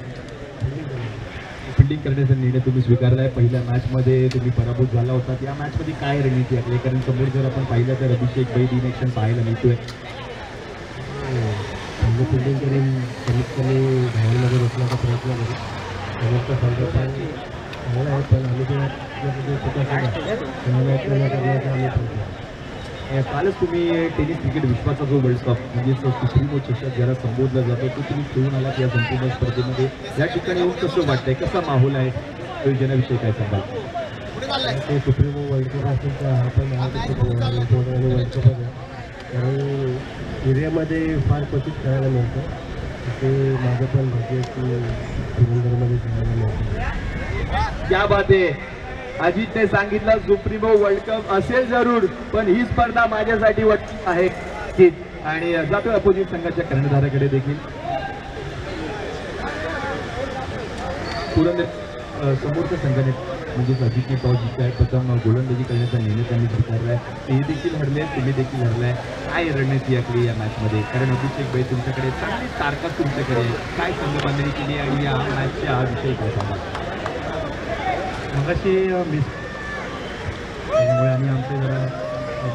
फिल्डिंग करण्याचा निर्णय तुम्ही स्वीकारलाय. पहिल्या मॅच मध्ये तुम्ही पराभूत झाला होता. या मॅच मध्ये काय रणनीती आहे? कारण समोर जर आपण पाहिलं तर अभिषेक बैद इन ऍक्शन पाहायला मिळतोय. फिल्डिंग करून कमीत कमी धावांमध्ये बसण्याचा प्रयत्न करू. समोरचा संघ चांगला आहे पण आम्ही कालच तुम्ही टेनिस क्रिकेट विश्वाचा जो वर्ल्ड कप म्हणजे सुप्रीमो चषक ज्याला संबोधला जातो तो तुम्ही खेळून आलात या संपूर्ण स्पर्धेमध्ये. या ठिकाणी येऊन कसं वाटतंय? कसा माहोल आहे? योजनेविषयी काय सांगाल? ते सुप्रीमो वर्ल्ड कप असेल तर हा पण वर्ल्ड कप आहे. कारण एरियामध्ये फार क्वचित खेळायला मिळतं. ते माझं पण भाग्य की पुरंदरमध्ये खेळायला मिळतं. क्या बात आहे. अजितने सांगितलं सुप्रीमो वर्ल्ड कप असेल जरूर पण ही स्पर्धा माझ्यासाठी वाटत आहे की. आणि जातो अपोजिट संघाच्या कर्णधाराकडे देखील. पुरंदर समोरच्या संघाने म्हणजे अजितने टॉस जिंकलाय. प्रथम गोलंदाजी करण्याचा निर्णय त्यांनी स्वीकारलाय. ते देखील हरले, तुम्ही देखील हरलाय. काय रणनीती आखली या मॅच मध्ये? कारण अभिषेक भाई तुमच्याकडे चांगली तारखा तुमच्याकडे काय संघ बांधणी केली आणि या मॅचच्या विषयी काय सांगा? मगाशी मिस त्यामुळे आम्ही आमचे जरा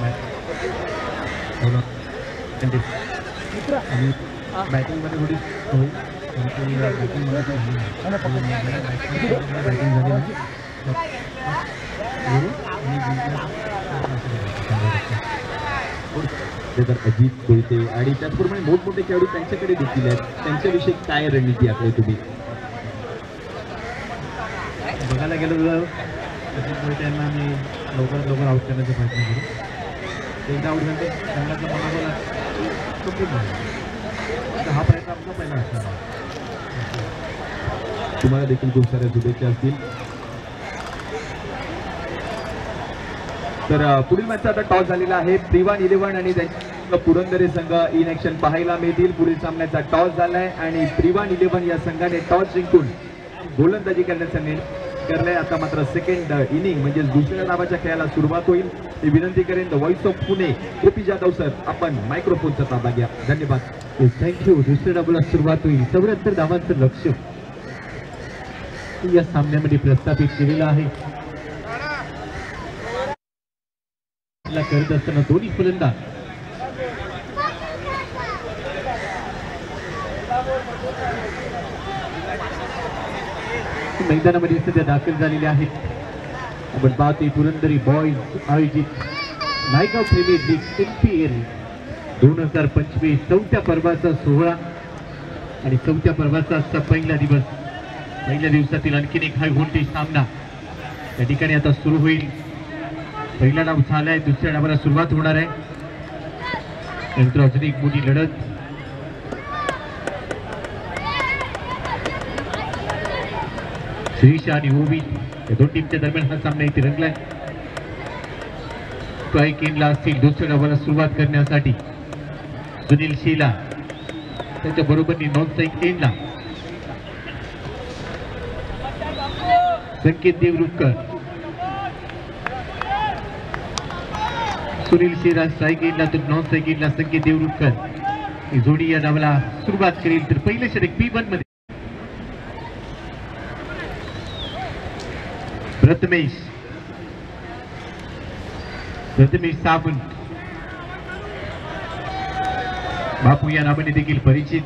मॅच आणि बॅटिंगमध्ये थोडी होईल. बॅटिंगमध्ये बॅटिंग झाली तर अजित कोयते आणि त्याचप्रमाणे मोठमोठे खेळाडू त्यांच्याकडे देखील आहेत. त्यांच्याविषयी काय रणनीती आखली तुम्ही? बघायला गेलो तर त्यांना आम्ही लवकरात लवकर आऊट करण्याचा प्रयत्न करू. एकदा आऊट झाले संघाचा मनोबल कंप्लीट झाला. हा प्रयत्न आमचा पहिला असणार. तुम्हाला देखील खूप साऱ्या शुभेच्छा असतील. तर पुढील मॅचचा आता टॉस झालेला आहे. त्रिवान 11 आणि त्यांच्या पुरंदरे संघ इन ऍक्शन पाहायला मिळतील. पुढील सामन्याचा टॉस झालाय आणि त्रिवान 11 या संघाने टॉस जिंकून गोलंदाजी करण्याचा निर्णय करलाय. आता मात्र सेकंड इनिंग म्हणजे दुसऱ्या डावाच्या खेळाला सुरुवात होईल. मी विनंती करेन the voice of Pune Gopi Jadhav sir आपण मायक्रोफोनचा ताबा घ्या. धन्यवाद. थँक्यू. दुसऱ्या डावाला सुरुवात होईल. 74 धावांचं लक्ष या सामन्यामध्ये प्रस्थापित केलेलं आहे. करत असताना दोन्ही फलंदाज मैदानामध्ये सध्या दाखल झालेले आहेत. आपण पाहतोय पुरंदरी बॉईज आयोजित नायगाव प्रीमियर लीग NPL 2025 चौथ्या पर्वाचा सोहळा आणि चौथ्या पर्वाचा आजचा पहिला दिवस. पहिल्या दिवसातील आणखीन एक हाय व्होल्टेज सामना त्या ठिकाणी आता सुरू होईल. पहिला डाव झालाय. दुसऱ्या डावाला सुरुवात होणार आहे. नंतर अजून एक मोठी लढत. श्रीशा आणि ओवी या दोन टीमच्या दरम्यान हा सामना इथे रंगलाय. स्ट्राईक एंडला असतील दुसऱ्या डावाला सुरुवात करण्यासाठी सुनील शीला. त्याच्या बरोबरनी नॉन स्ट्राईक एंडला संकेत देवरुखकर. सुनील शीला स्ट्राईक एंडला तर नॉन स्ट्राईक एंडला संकेत देवरुखकर. ही जोडी या डावाला सुरुवात करेल. तर पहिलं षटक P1 मध्ये प्रथमेश सावंत, बापू या नावाने देखील परिचित.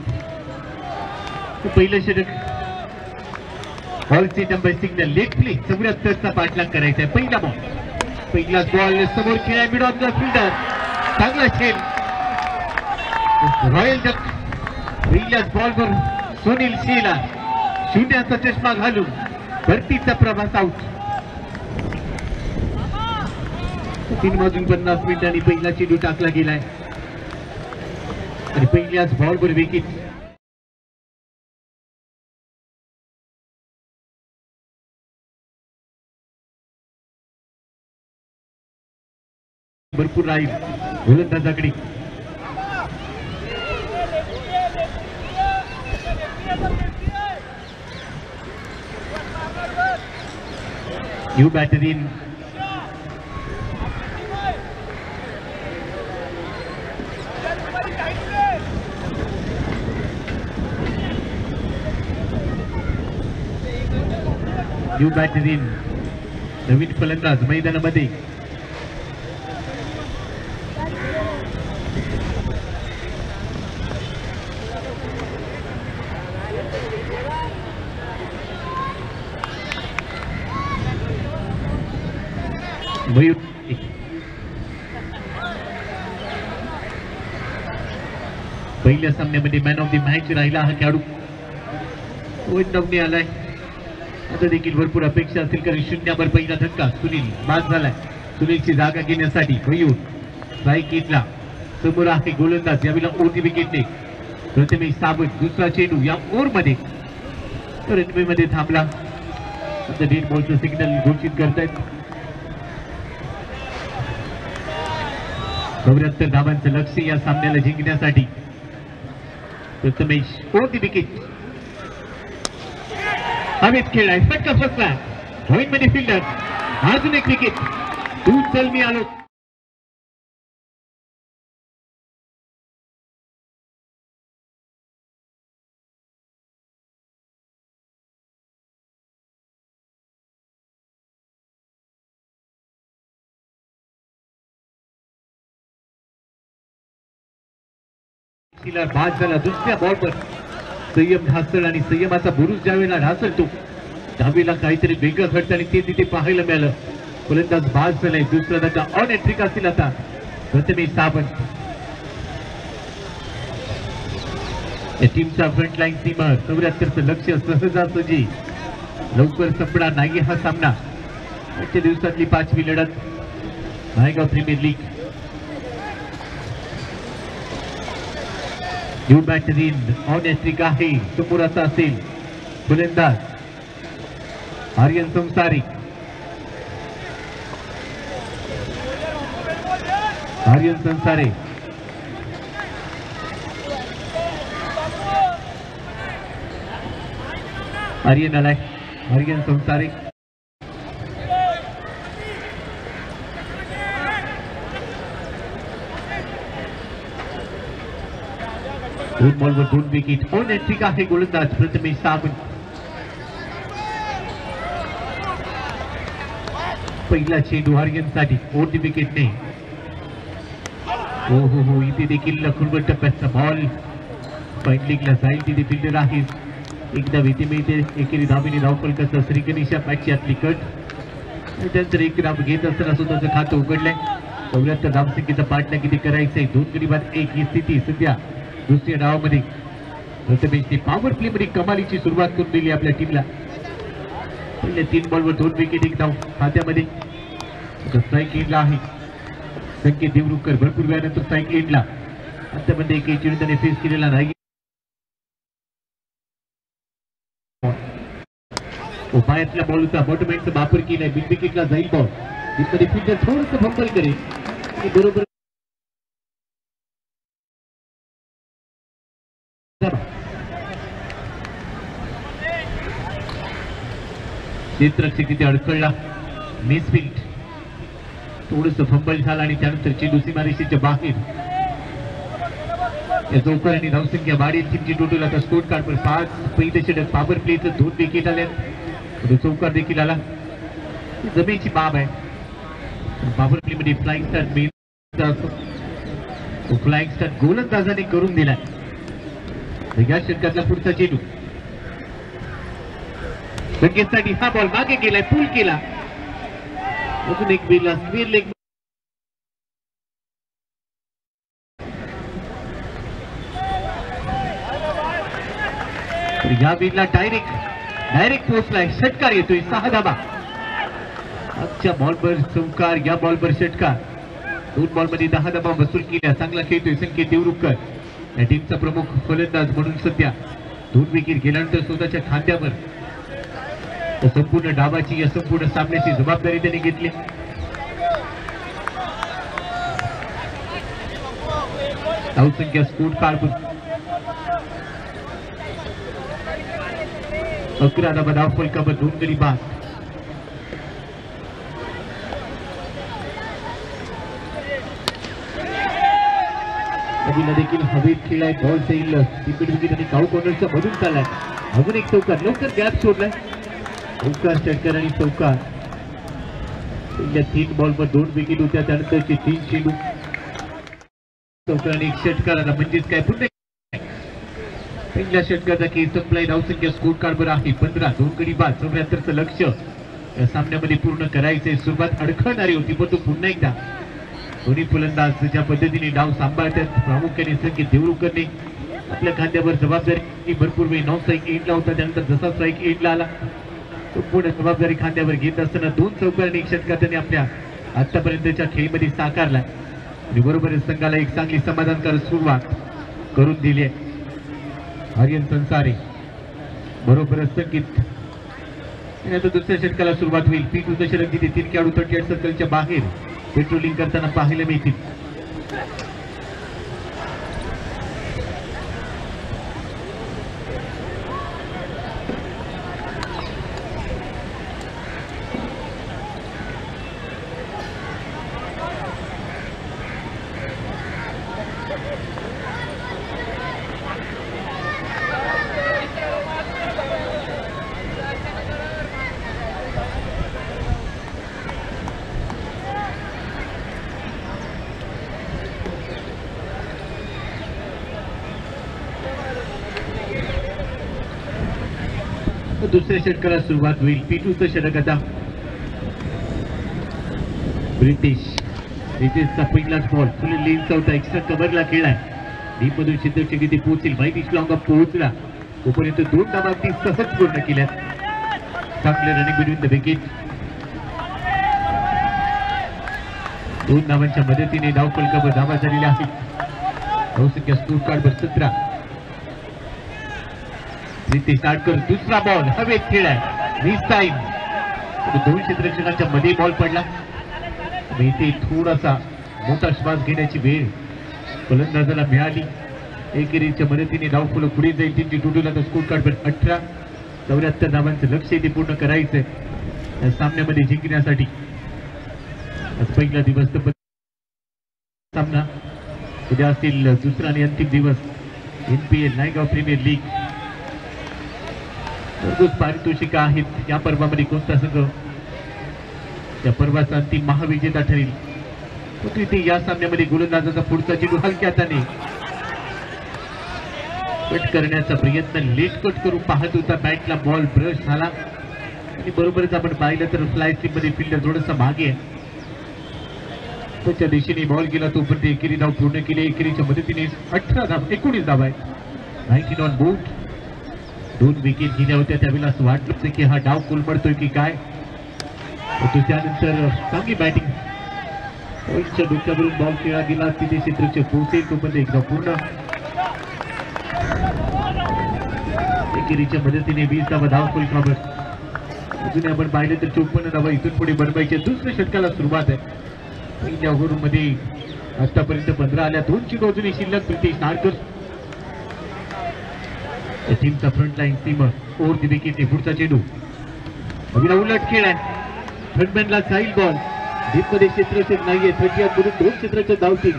पहिलं षटक बॉलची नंबर सिग्नल लेग प्ले 74चा पाठलाग करायचा आहे. पहिलाच बॉल समोर खेळा मिड ऑफ द फिल्डर, चांगला खेळ रॉयल डक. पहिल्याच बॉलवर सुनील शेला शून्याचा चष्मा घालून भरतीचा प्रवास आउट. 3:50 मिनिटांनी पहिला चेंडू टाकला गेलाय आणि पहिल्याच बॉलवर विकेट. भरपूर राहील गोलंदाजाकडे. न्यू बॅटर इन नवीन फलंदाज मैदानामध्ये. मयूर पहिल्या सामन्यामध्ये मॅन ऑफ द मॅच राहिला हा खेळाडू. आलाय. आता देखील भरपूर अपेक्षा असतील कारण 0 पहिला धक्का सुनील बाद झालाय. सुनीलची जागा घेण्यासाठी मयूर स्ट्राईक घेतला. समोर आहे गोलंदाज यावेळेला ओरती विकेटने प्रथमेश सावंत. दुसरा चेंडू या ओव्हरमध्ये मध्ये थांबला. आता डेड बॉलचं सिग्नल घोषित करतायत. 74 धावांचं लक्ष या सामन्याला जिंकण्यासाठी. प्रथमेश ओरती विकेट हवेत खेळलाय, फटका फसला. पॉइंट मध्ये फिल्डर. अजून एक विकेट. तू चल मी आलो. बाद झाला. दुसऱ्या बॉलवर संयम ढासळ आणि संयमाचा बुरुज ज्यावेळेला ढासळतो त्यावेळेला काहीतरी वेगळं घडतं आणि ते तिथे पाहायला मिळालं. फलंदाज बाद झालाय. दुसरा धक्का ऑन एंट्री असतील. आता प्रथमेश सावंत या टीमचा फ्रंटलाईन सीमर. 74चं लक्ष सहजासहजी लवकर संपणार नाही हा सामना. आजच्या दिवसातली 5वी लढत Naigaon premier league. New batter in on entry आहे. समोर असा असेल फलंदाज आर्यन संसारी. आर्यन आलाय. आर्यन संसारे दोन बॉलवर 2 विकेट. ऑन एंट्री आहे गोलंदाज प्रथमेश सावंत. पहिला चेंडू आर्यनसाठी ओरती विकेटने. हो इथे देखील खुरबट टप्प्याचा बॉल पॉइंट लीगला जाईल. तिथे फिल्डर आहे. एकदा भीती मिळते. एकेरी धावीने धावफलकाचा श्रीगणेशा मॅचची आतली कट. त्यानंतर एक धाव घेत असताना स्वतःचं खातं उघडलंय. 74 धावसंख्येचा पाठला किती करायचंय. 2 गडी बाद 1 ही स्थिती सध्या दुसऱ्या डावामध्ये. प्रथमेशने पॉवर प्ले मध्ये कमालीची सुरुवात करून दिली आपल्या टीमला. पहिल्या 3 बॉलवर 2 विकेट. एक धाव खात्यामध्ये. स्ट्राईक एंडला आहे संकेत देवरुखकर. भरपूर वेळानंतर स्ट्राईक एंडला. अंतामध्ये एक चेंडू त्याने फेस केलेला नाही. पायातल्या बॉलचा बॉटमॅनचा वापर केलाय. बिग विकेटला जाईल बॉल. तिथे फिल्डर थोडंसं फंबल करेल आणि बरोबर क्षेत्ररक्षक तिथे अडकळला. मिसफिल्ड. थोडंसं फंबल झाला आणि त्यानंतर चेंडू सीमारेषेच्या बाहेर. चौकार आणि धावसंख्या वाढेल टीमची टोटल आता स्कोर कार्ड पर 5 पहिलं षटक पॉवर प्लेचं 2 विकेट आल्या चौकार देखील आला जमेची बाब आहे पॉवर प्ले मध्ये फ्लाइंग स्टार्ट तो फ्लाइंग स्टार्ट गोलंदाजाने करून दिला या षटकातला पुढचा चेंडू संकेतसाठी हा बॉल मागे गेलाय पूल केला अजून एक बेला स्क्वेअर लेग या बीडला डायरेक्ट पोहोचलाय षटकार येतोय 6 धाबा आजच्या बॉलवर चौकार या बॉलवर षटकार 2 बॉलमध्ये 10 धाबा वसूल केल्या चांगला खेळतोय संकेत देवरुखकर या टीमचा प्रमुख फलंदाज म्हणून सध्या 2 विकेट गेल्यानंतर स्वतःच्या खांद्यावर संपूर्ण डावाची या संपूर्ण सामन्याची जबाबदारी त्यांनी घेतली धावसंख्या स्कोर कार्ड 11 धाबा धाव फलकावर 2 गडी बाद देखील हवेत खेळलाय बॉल जाईल विकेट आणि काऊ कॉर्नरच्या मधून चाललाय अजून एक चौकार लवकर गॅप सोडलाय चौकार षटकार आणि चौकार पहिल्या 3 बॉलवर 2 विकेट होत्या त्यानंतरचे 3 चेंडू चौकार आणि एक षटकार आला म्हणजेच काय पुन्हा पहिल्या षटकाचा खेळ संपलाय धावसंख्या स्कोर कार्डवर आहे 15 2 गडी बाद 74चं लक्ष्य या सामन्यामध्ये पूर्ण करायचंय सुरुवात अडखळणारी होती पण तो पुन्हा एकदा दोन्ही फलंदाज ज्या पद्धतीने डाव सांभाळतात प्रामुख्याने संकेत देवरुखकरने आपल्या खांद्यावर जबाबदारी भरपूर वेळ 9 स्ट्राईक एंडला होता त्यानंतर जसा स्ट्राईक एंडला आला तो पुढे जबाबदारी खांद्यावर घेत असताना 2 चौकार आणि एक षटकार त्यांनी आपल्या आतापर्यंतच्या खेळीमध्ये साकारला आणि बरोबरच संघाला एक चांगली समाधानकारक सुरुवात करून दिली आहे आर्यन संसारे बरोबरच संकेत आता दुसऱ्या षटकाला सुरुवात होईल पीक षटक जिथे 3 खेळाडू 38 सर्कलच्या बाहेर पेट्रोलिंग करताना पाहायला मिळतील दुसऱ्या षटकाला सुरुवात होईल P2चं षटक आता ब्रिटिशचा पहिलाच बॉल फुल लेनचा होता एक्स्ट्रा कव्हरला खेळलाय डीप मधून क्षेत्ररक्षक किती पोहोचेल माहिती लॉंगा पोहोचला तोपर्यंत 2 धावा ती सहज पूर्ण केल्या चांगले रनिंग बिटवीन द विकेट 2 धावांच्या मदतीने धाव फलकावर धावा झालेल्या आहेत धावसंख्या स्कोर कार्डवर 17 रितेश साडकर दुसरा बॉल हवेत खेळाय 20 टाइम 2 क्षेत्ररक्षकांच्या मध्ये बॉल पडला इथे थोडासा मोठा श्वास घेण्याची वेळ फलंदाजाला मिळाली एकेरीच्या मदतीने धाव फलक पुढे जाईल टीमची टोटल आता स्कोर कार्डवर 18 74 धावांचं लक्ष्य इथे पूर्ण करायचंय या सामन्यामध्ये जिंकण्यासाठी पहिला दिवस सामना उद्या असतील दुसरा आणि अंतिम दिवस NPL नायगाव प्रीमियर लीग पारितोषिक आहेत या पर्वामध्ये कोणता संघ त्या पर्वाचा अंतिम महाविजेता ठरेल परंतु इथे या सामन्यामध्ये गोलंदाजाचा पुढचा चेंडू हलक्या हाताने कट करण्याचा प्रयत्न लेट कट करून पाहत होता बॅटला बॉल ब्रश झाला आणि बरोबरच आपण पाहिलं तर फ्लाय स्ट्रीम मध्ये फील्डर थोडासा मागे आहे त्याच्या दिशेने बॉल गेला तोपर्यंत एकेरी धाव पूर्ण केली एकेरीच्या मदतीने 18 धाव 19 धाव आहे 19 ऑन बोर्ड 2 विकेट गेल्या होत्या त्यावेळेला असं वाटलं होतं की हा डाव कोलमडतोय की काय त्यानंतर चांगली बॅटिंग पॉईंटच्या डोक्यावरून बॉल खेळला गेला तिथे क्षेत्ररक्षक पोहोचेल तोपर्यंत एकदा पूर्ण एकेरीच्या मदतीने 20 धावा धाव फलकावर अजून आपण पाहिलं तर 54 धावा इथून पुढे बनवायच्या दुसऱ्या षटकाला सुरुवात आहे पहिल्या ओव्हरमध्ये आतापर्यंत 15 आल्या 2 चेंडू अजूनही शिल्लक ब्रिटिश नाडकर टीमचा front line seamer over the विकेटने पुढचा चेंडू अभिनव उलट खेळ आहे थर्डमॅनला जाईल बॉल डीप मध्ये क्षेत्ररक्षक नाहीये 30 मधून 2 क्षेत्ररक्षक धावतील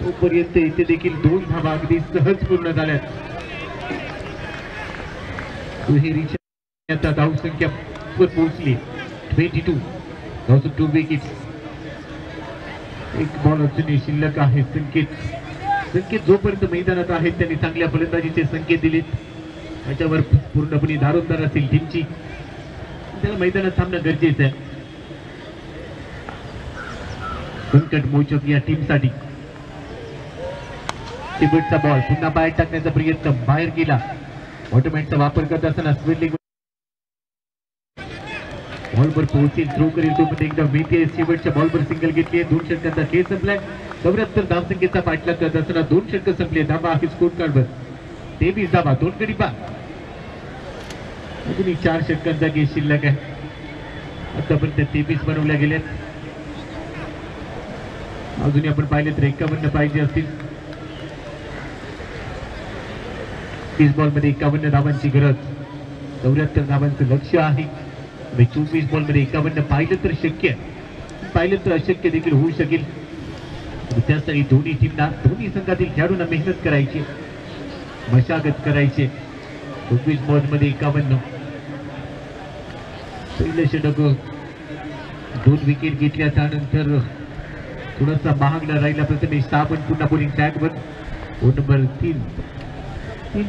तोपर्यंत इथे देखील 2 धावा अगदी सहज पूर्ण झाल्यात. दुहेरीच्या आता धावसंख्या वर पोहोचली 22. 2 विकेट. एक बॉल अजूनही शिल्लक आहे. संकेत जोपर्यंत मैदानात आहेत त्यांनी चांगल्या फलंदाजीचे संकेत दिलेत. त्याच्यावर पूर्णपणे दारोदार असेल टीमची. त्याला मैदानात थांबणं गरजेचं आहे. संकट मोचक या टीमसाठी. शेवटचा बॉल पुन्हा बाहेर टाकण्याचा प्रयत्न बाहेर गेला. ऑटोमॅटचा वापर करत असताना स्विलिंग बॉलवर पोहोचेल. थ्रो करेल तो पण एकदा भीती. शेवटच्या बॉलवर सिंगल घेतली. 2 षटकांचा खेळ संपलाय. 74 धावसंख्येचा पाठलाग करत असताना 2 षटक संपले. धावा आहे स्कोर कार्डवर 23 धावा. 2 गडी बाद. अजूनही 4 षटकांचा खेळ शिल्लक आहे. आतापर्यंत 23 बनवल्या गेल्यात. अजूनही आपण पाहिले तर 51 पाहिजे असतील. 30 बॉल मध्ये 51 धावांची गरज. 74 धावांचं लक्ष आहे. 24 बॉल मध्ये 51 पाहिलं तर शक्य, पाहिलं तर अशक्य देखील होऊ शकेल. त्यासाठी दोन्ही टीमना, दोन्ही संघातील खेळाडूंना मेहनत करायची, मशागत करायची. 24 बॉल मध्ये 51. पहिलं षटक 2 विकेट घेतल्या त्यानंतर थोडासा महागला राहिला. प्रथमेश साबण पुन्हा बॉलिंग ट्रॅकवर. नंबर 3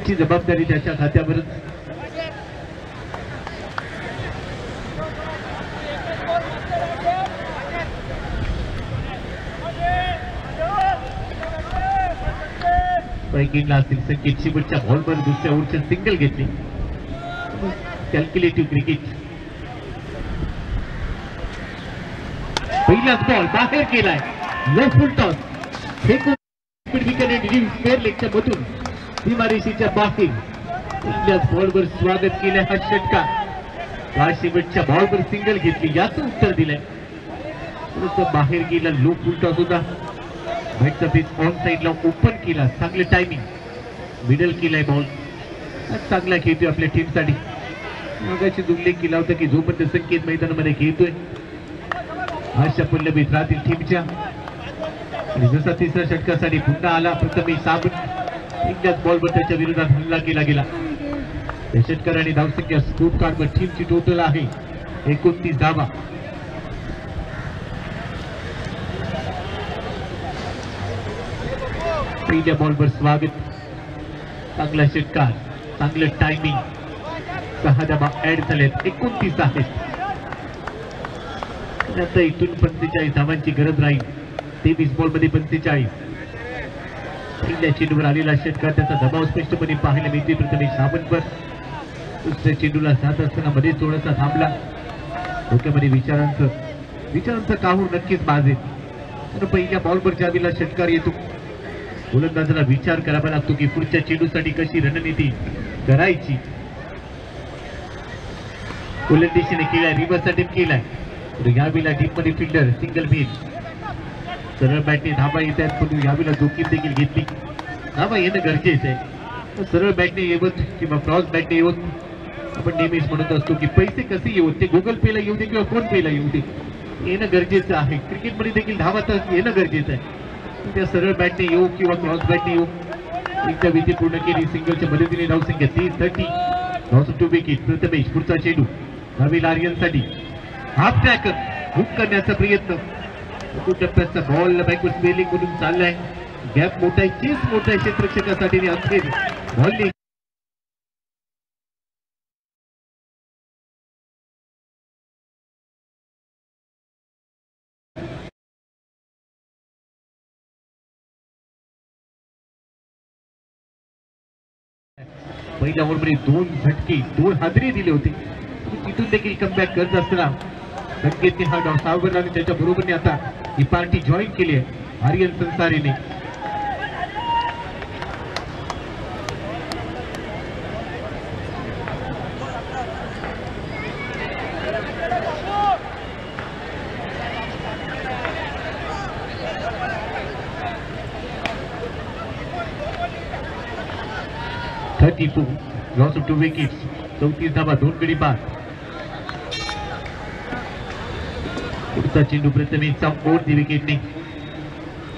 ची जबाबदारी त्याच्या खात्यावरच. स्ट्रायकिंगला असतील संकेत. शेवटच्या बॉलवर दुसऱ्या ओव्हरचे सिंगल घेतले. Calculative cricket. पहिलाच बॉल बाहेर केलाय. लो फुल टॉस. स्क्वेअर लेगच्या मधून सीमारेषेच्या बाहेर. पहिल्याच बॉलवर स्वागत केलंय हा षटकार. शेवटच्या बॉलवर सिंगल घेतली. याचं उत्तर दिलंय. थोडंसं बाहेर गेला. लो फुल टॉस होता. बॅटचा पिच ऑन साइडला ओपन केला. चांगलं टायमिंग. मिडल केलाय बॉल. चांगला खेळतोय आपल्या टीमसाठी. मगाशी उल्लेख केला होता की जोपर्यंत संकेत मैदानामध्ये खेळतोय अशा पल्लवीत राहतील टीमच्या. आणि जसा तिसऱ्या षटकासाठी पुन्हा आला प्रथमेश साबण. एकदाच बॉलवर त्याच्या विरोधात हल्ला केला गेला. या षटकाराने धावसंख्या स्कोर कार्डवर टीमची टोटल आहे 29 धावा. पहिल्या बॉलवर स्वागत. चांगला षटकार, चांगलं टायमिंग. 6 धावा ऍड झाल्यात. 29 आहेत. आता इथून 45 धावांची गरज राहील. 23 बॉल मध्ये 45. पहिल्या चेंडूवर आलेला षटकार, त्याचा दबाव स्पष्टपणे पाहायला मिळते प्रथमेश साबणवर. दुसऱ्या चेंडूला साथ असताना मध्ये थोडासा थांबला. डोक्यामध्ये विचारांचं काहूर नक्कीच बाजेल. पण पहिल्या बॉलवर ज्यावेळेला षटकार येतो गोलंदाजाला विचार करावा लागतो की पुढच्या चेंडूसाठी कशी रणनीती करायची. गोलंदाजीने केलाय. रिव्हर्स अटेम्प्ट केलाय. यावेळेला डीप मध्ये फिल्डर सिंगल बीन. सरळ बॅटने धावा येत आहेत पण यावेळेला जोखीम देखील घेतली. धावा येणं गरजेचं आहे. सरळ बॅटने येवत किंवा क्रॉस बॅटने येवत आपण नेहमीच म्हणत असतो की पैसे कसे येवत, ते गुगल पेला येऊ दे किंवा फोन पेला येऊ दे, येणं गरजेचं आहे. क्रिकेटमध्ये देखील धावा तर येणं गरजेचं आहे. त्या सरळ बॅटने येऊ किंवा क्रॉस बॅटने येऊ. एकदा विधी पूर्ण केली. सिंगलच्या मदतीने धावसंख्या 30. 2 विकेट. प्रथमेश पुढचा चेंडू नवीन आर्यनसाठी. हाफ ट्रॅकर हुक करण्याचा प्रयत्न. टप्प्याचा बॉल बॅकवर्ड स्पेलिंग मधून चाललाय. गॅप मोठा आहे, चेस मोठा आहे क्षेत्ररक्षकासाठी. अखेर बॉल पहिल्या ओव्हरमध्ये 2 झटके, 2 हादरे दिले होते. तिथून देखील कमबॅक करत असताना संकेतने हा डाव सावरला आणि त्याच्या बरोबरने आता ही पार्टी जॉईन केली आहे आर्यन संसारीने. Loss of 2 wickets. 34 धावा. 2 गडी बाद. पुढचा चेंडू प्रथमेशचा 4थी विकेटने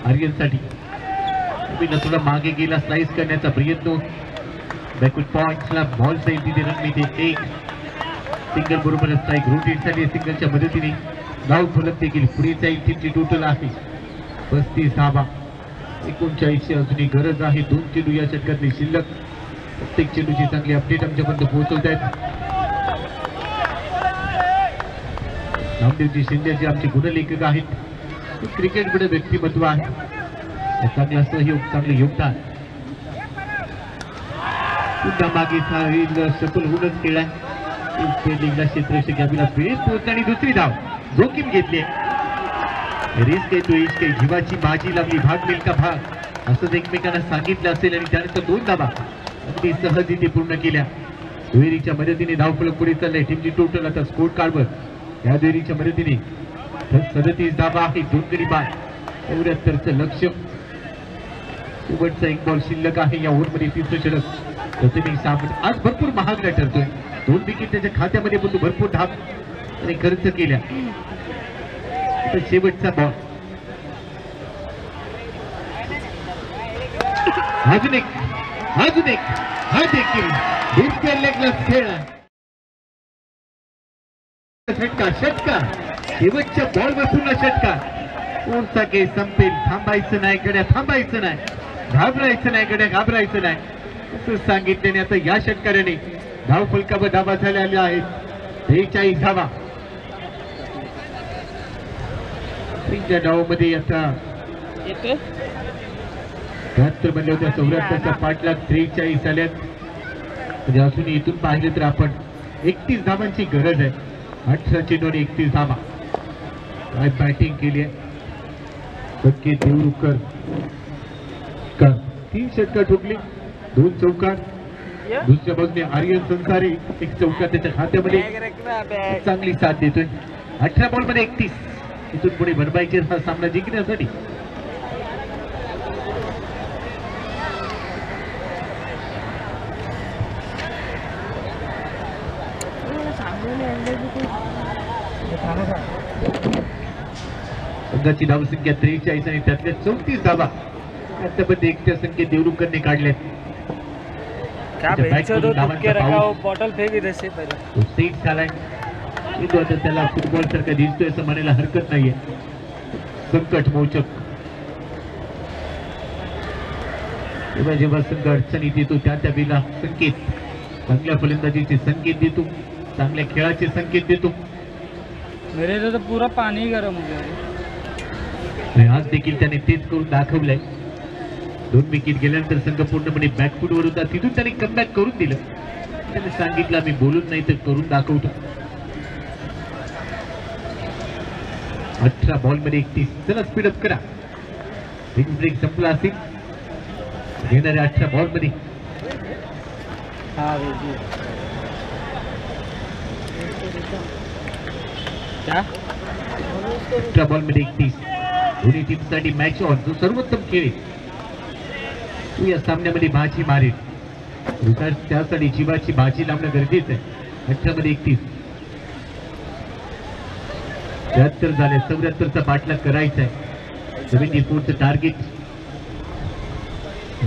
आर्यनसाठी. तुम्ही थोडा मागे गेला स्लाइस करण्याचा प्रयत्न बॅकवर्ड पॉइंटला बॉल जाईल तिथे रन मिळते एक सिंगल बरोबर स्ट्राईक रोटेटसाठी सिंगलच्या मदतीने धाव फलक देखील पुढे जाईल टीमची टोटल आहे 35 धावा 39 अजूनही गरज आहे 2 चेंडू या षटकातली शिल्लक प्रत्येक चेंडूची चांगली अपडेट आमच्यापर्यंत पोहोचवत आहेत नामदेवजी शिंदे जे आमचे गुणलेखक आहेत क्रिकेटमध्ये व्यक्तिमत्व आहे चांगला सहयोग चांगले योगदान पुन्हा मागे सफल होऊनच केला क्षेत्ररक्षक याला वेळेत पोहोचला आणि दुसरी धाव जोखीम घेतली रिस्क येतो इश्क जीवाची बाजी लावली भाग मिल्का भाग असंच एकमेकांना सांगितलं असेल आणि त्यानंतर 2 धावा अगदी सहज इथे पूर्ण केल्या दुहेरीच्या मदतीने धावफलक पुढे चाललाय टीमची टोटल आता स्कोर कार्डवर या दुहेरीच्या मदतीने 37 धावा आहे 2 गडी बाद 74चं लक्ष शेवटचा एक बॉल शिल्लक आहे या ओव्हरमध्ये 30 षटक प्रथमेश सावंत आज भरपूर महागडा ठरतोय 2 विकेट त्याच्या खात्यामध्ये पण भरपूर धाव आणि खर्च केल्या शेवटचा बॉल अजून एक हा देखील खेळला षटका शेवटच्या बॉलवर पुन्हा षटका कोणता गेम संपेल थांबायचं नाही गड्या थांबायचं नाही घाबरायचं नाही गड्या घाबरायचं नाही असं सांगितल्याने आता या षटकाराने धाव फलकावर धावा झालेल्या आहेत 43 धावा तीनच्या डावामध्ये आता 73 बनले होत्या 74चा पाठलाग 43 आल्यात म्हणजे अजूनही इथून पाहिलं तर आपण 31 धावांची गरज आहे 18 चेंडू 31 धावा काय बॅटिंग केली आहे बक्के देवरुकर 3 षटकं ठोकली 2 चौकार दुसऱ्या बाजूने आर्यन संसारे 1 चौकार त्याच्या खात्यामध्ये चांगली साथ देतोय 18 बॉल मध्ये 31 इथून पुढे भरपाईचे हा सामना जिंकण्यासाठी संघाची धावसंख्या 43 आणि त्यातल्या 34 धावा आतापर्यंत एकट्या संख्येत देवरुकरने काढल्यात बॉटल फेक सेट झालाय आता त्याला फुटबॉल सारखा दिसतोय असं म्हणायला हरकत नाहीये संकट मोचक जेव्हा जेव्हा संघ अडचणीत येतो त्या वेळेला संकेत चांगल्या फलंदाजीचे संकेत देतो चांगल्या खेळाचे संकेत देतो मेरे तो पूरा पाणी गरम हो गया आज देखील त्याने तेच करून दाखवलंय 2 विकेट गेल्यानंतर संघ पूर्णपणे बॅकफूटवर होता तिथून त्याने कमबॅक करून दिलं त्याने सांगितलं आम्ही बोलून नाही तर करून दाखवतो 18 बॉल मध्ये 31 चला स्पीडअप करा ब्रेक संपला असेल येणाऱ्या 18 बॉल मध्ये 18 बॉल मध्ये 31 दोन्ही टीमसाठी मॅच ऑन जो सर्वोत्तम खेळ तू या सामन्यामध्ये बाजी मारेल त्यासाठी जीवाची बाजी लावणं गरजेचं आहे 18 मध्ये 31 73 झाले 74चा पाठलाग करायचा आहे 74चं टार्गेट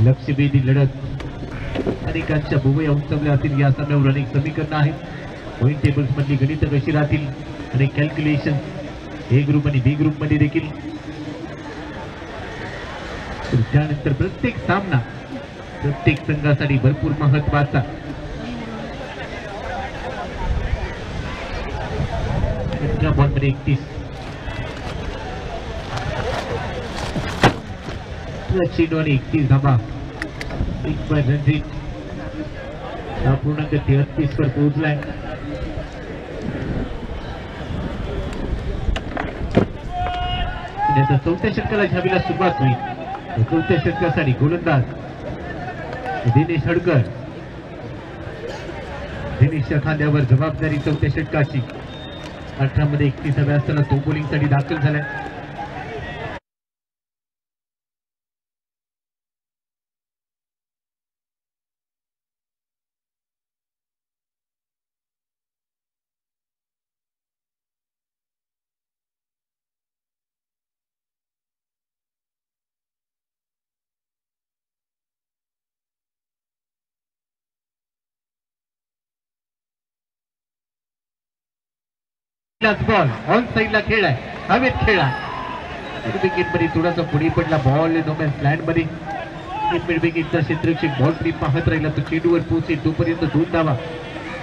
लक्ष्यभेदी लढत अनेकांच्या भुवया उंचावल्या असतील या सामन्यावर अनेक समीकरणं आहेत पॉइंट टेबल्स मधली गणित कशी राहतील अनेक कॅल्क्युलेशन ए ग्रुप आणि बी ग्रुप मध्ये देखील त्यानंतर प्रत्येक सामना प्रत्येक संघासाठी भरपूर महत्वाचा बॉल मध्ये 31 चेंडू आणि 31 धावा 1 बाय रणजीत पूर्णांक 33 वर पोहोचलाय चौथ्या षटकाला झालेला सुरुवात होईल चौथ्या षटकासाठी गोलंदाज दिनेश हडकर दिनेशच्या खांद्यावर जबाबदारी चौथ्या षटकाची 18 मध्ये 31 असताना तो बॉलिंग साठी दाखल झालाय बॉल ऑन साईडला खेळलाय, हवेत खेळला, विकेट मध्ये थोडासा पुढे पडला बॉल नो मॅन्स लँड मध्ये. मिड विकेटचा क्षेत्ररक्षक बॉल फ्री पाहत राहिला, तो चेंडूवर पोहोचेल तोपर्यंत 2 धावा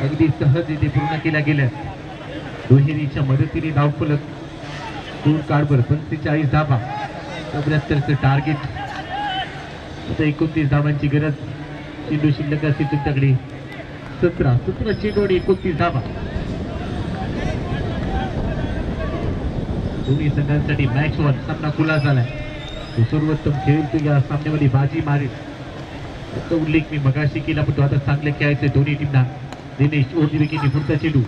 अगदी सहज इथे पूर्ण केल्या गेल्या. दुहेरीच्या मदतीने धावफलक स्कोर कार्डवर 45 धावा, 74चं टार्गेट. आता 29 धावांची गरज. चेंडू शिल्लक असेल तुमच्याकडे 17 चेंडू आणि 29 धावा. दोन्ही संघांसाठी मॅच वन सामना खुला झालाय. तो सर्वोत्तम खेळ तो या सामन्यामध्ये बाजी मारेल तो उल्लेख मी मगाशी केला, पण तो आता चांगले खेळायचे दोन्ही टीमना. दिनेश ओरली विकेटने पुढचा चेंडू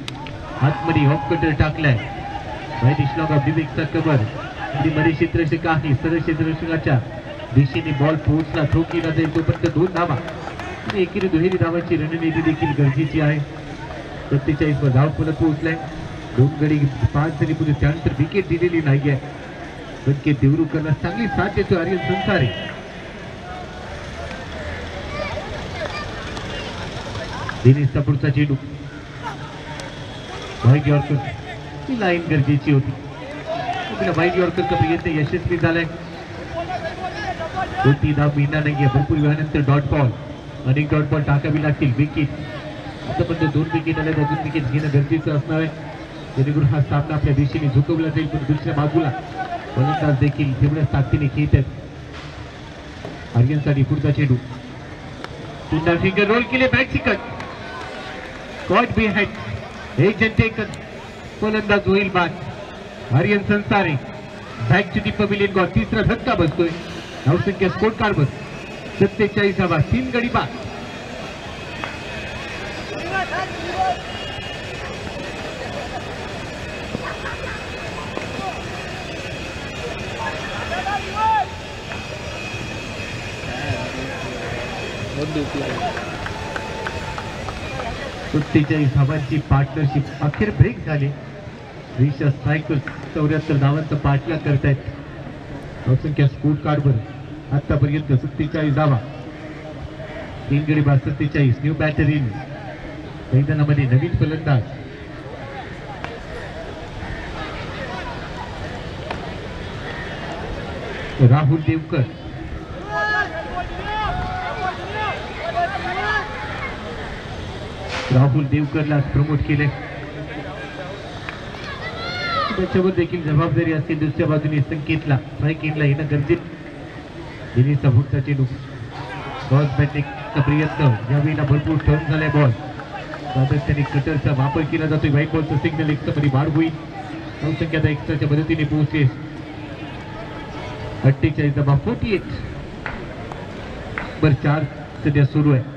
आतमध्ये ऑफ कटर टाकलाय. विवेकचा कव्हर मध्ये क्षेत्ररक्षक आहे, सरळ क्षेत्ररक्षकाच्या दिशेने बॉल पोहोचला, थ्रो केला जाईल तोपर्यंत 2 धावा. एकीने दुहेरी धावांची रणनीती देखील गरजेची आहे. 47 वर धाव परत पोहोचलाय. 2 गडी 5 जरी पुढे त्यानंतर विकेट दिलेली नाहीये. संकेत देवरूकरला चांगली साथ देतो आर्यन संसारे. दिनेशचा पुढचा चेंडू व्हाईट यॉर्कर, ही लाईन गरजेची होती. व्हाईट यॉर्करचा प्रयत्न यशस्वी झालाय. कोणती धाव मिळणार नाहीये. भरपूर वेळानंतर डॉट बॉल, अनेक डॉट बॉल टाकावी लागतील. विकेट आतापर्यंत 2 विकेट आले, अजून विकेट घेणं गरजेचं असणार आहे, जेणेकरून हा सामना आपल्या दिशेने झुकवला जाईल. पण दुसऱ्या बाजूला फलंदाज देखील तेवढ्याच ताकदीने खेळत आहेत. आर्यनसाठी पुढचा चेंडू पुन्हा फिंगर रोल केले, बॅक सिकट कॉट बिहाइंड एक जनतेकन फलंदाज होईल बाद. Aryan Sansare back to the pavilion गॉल. तिसरा धक्का बसतोय. धावसंख्या स्कोर कार्डवर 47 धावा, 3 गडी बाद. धावांची पार्टनरशिप अखेर ब्रेक झाली. रिषा स्ट्रायकर्स 74 धावांचा पाठलाग करतायत. धावसंख्या स्कोर कार्डवर आतापर्यंत 47 धावा, 3 गडी बाद, 47. न्यू बॅटर इन मैदानामध्ये नवीन फलंदाज राहुल देवकर. राहुल देवकरला प्रमोट केले, त्याच्यावर देखील जबाबदारी असते. दुसऱ्या बाजूने संकेतला स्ट्राईकिंगला येणं गरजेचं. दिनेशचा पुढचा चेंडू क्रॉस बॅटिंगचा प्रयत्न, यावेळेला भरपूर टर्न झालाय बॉल. सातत्याने कटरचा वापर केला जातोय. व्हाईट बॉलचं सिग्नल एक्स्ट्रामध्ये वाढ होईल. धावसंख्या आता एक्स्ट्राच्या मदतीने पोहोचेल. 48 धावा, 48 वर 4 सध्या सुरू आहे.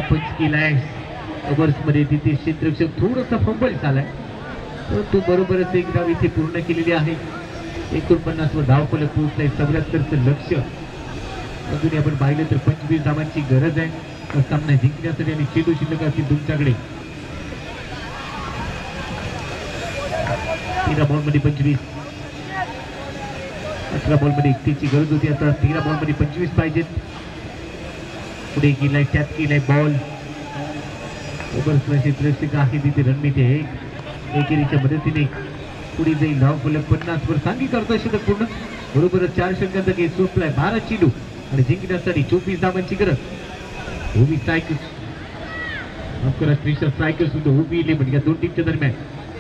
पंच केलाय ओव्हर्स मध्ये. तिथे क्षेत्ररक्षक थोडासा फंबल झालाय, परंतु बरोबरच एक धाव इथे पूर्ण केलेली आहे. 49 वर धाव फलक पोहोचलाय. 74चं लक्ष. अजूनही आपण पाहिलं तर 25 धावांची गरज आहे सामना जिंकण्यासाठी आणि चेंडू शिल्लक असतील तुमच्याकडे. 13 बॉलमध्ये 25, 18 बॉलमध्ये 31ची गरज होती. आता 13 बॉलमध्ये 25 पाहिजेत. पुढे गेलाय, टॅप केलाय बॉल. ओव्हर्सला क्षेत्ररक्षक आहे, तिथे रणनीती आहे. एकेरीच्या मदतीने पुढे जाईल. धाव फलक 50 वर. सांगी करतोय षटक पूर्ण. बरोबरच 4 षटकांचा गेम सोपलाय. 12 चेंडू आणि जिंकण्यासाठी 24 धावांची गरज. ओबी स्ट्रायकर्स स्ट्रायकर्स सुद्धा ओबी 11 या 2 टीमच्या दरम्यान.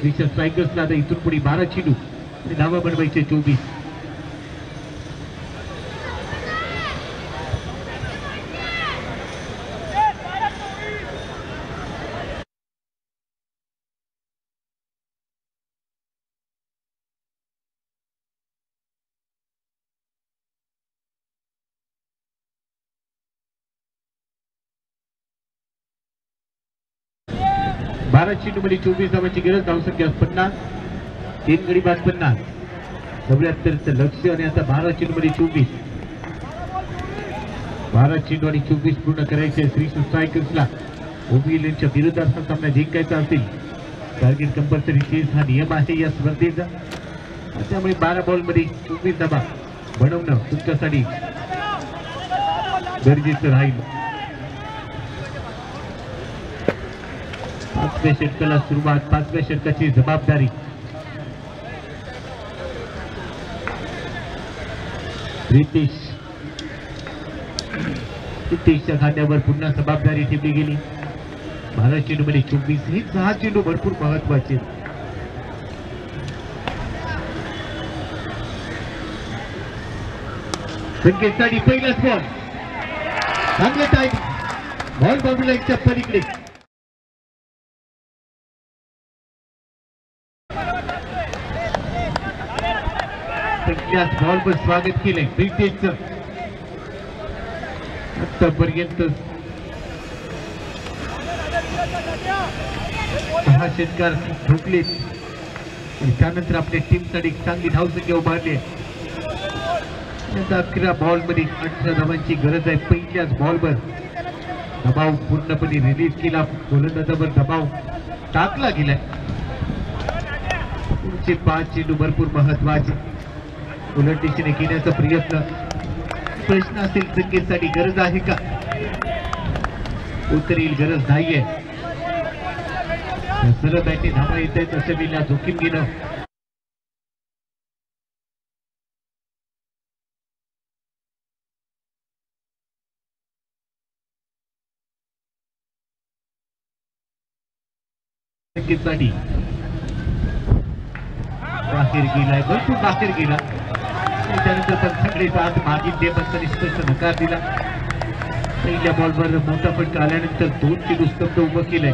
रिषा स्ट्रायकर्सला आता इथून पुढे 12 चेंडू आणि धावा बनवायचे 24. चेंडू मध्ये 24 धावांची गरज. धावसंख्या 50, 3 गडी बाद 50. 74चं लक्ष आणि आता 12 चेंडू मध्ये 24. 12 चेंडू आणि 24 पूर्ण करायचे श्री स्ट्रायकर्सला. ओबीएलच्या विरोधात हा सामना जिंकायचा असेल. टार्गेट कंपल्सरी चेस हा नियम आहे या स्पर्धेचा. त्यामुळे 12 बॉलमध्ये 24 धावा बनवणं तुमच्यासाठी गरजेचं राहील. 5व्या षटकाला सुरुवात, 5व्या षटकाची जबाबदारी. रितेशच्या खांद्यावर पुन्हा जबाबदारी ठेवली गेली. 12 चेंडूमध्ये 24. हे 6 चेंडू भरपूर महत्वाचे. संकेतसाठी पहिलाच बॉल, चांगले टाइम, बॉल बाउंड्री लाईनच्या पलीकडे. पहिल्याच बॉलवर स्वागत केलंय रितेशचं. आतापर्यंत 6 षटकार ठोकलेत आणि त्यानंतर आपल्या टीमसाठी चांगली धावसंख्या उभारली. 11 बॉलमध्ये 18 धावांची गरज आहे. पहिल्याच बॉलवर दबाव पूर्णपणे रिलीज केला, गोलंदाजावर दबाव टाकला गेलाय. पुढचे 5 चेंडू भरपूर महत्वाचे. उलट दिशेने घेण्याचा प्रयत्न. प्रश्न असेल संकेतसाठी गरज आहे का? उत्तर येईल गरज नाहीये. सरळ बॅटने धावा येत आहेत, अशा वेळेला जोखीम घेणं संकेतसाठी बाहेर गेलाय, भरपूर बाहेर गेला. त्यानंतर पण सगळे आत मागितले पण तरी स्पष्ट नकार दिला. पहिल्या बॉलवर मोठा फटका आल्यानंतर 2 चेंडू स्तब्ध उभं केलंय.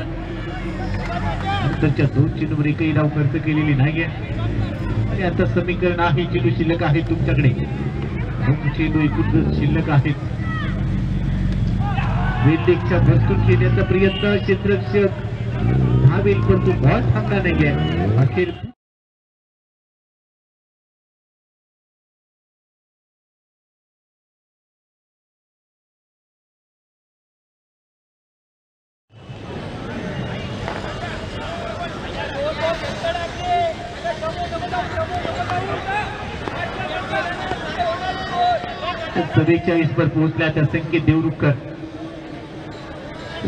नंतरच्या 2 चेंडूवर एकही डाव खर्च केलेली नाहीये आणि आता समीकरण आहे, चेंडू शिल्लक आहे तुमच्याकडे. 2 चेंडू एकूण शिल्लक आहेत. वेल्डिंगच्या भरतून घेण्याचा प्रयत्न, क्षेत्ररक्षक धावेल पण तो बॉल थांबला नाहीये. अखेर सत्तेचाळीस वर पोहोचल्या त्या संकेत देवरुखकर.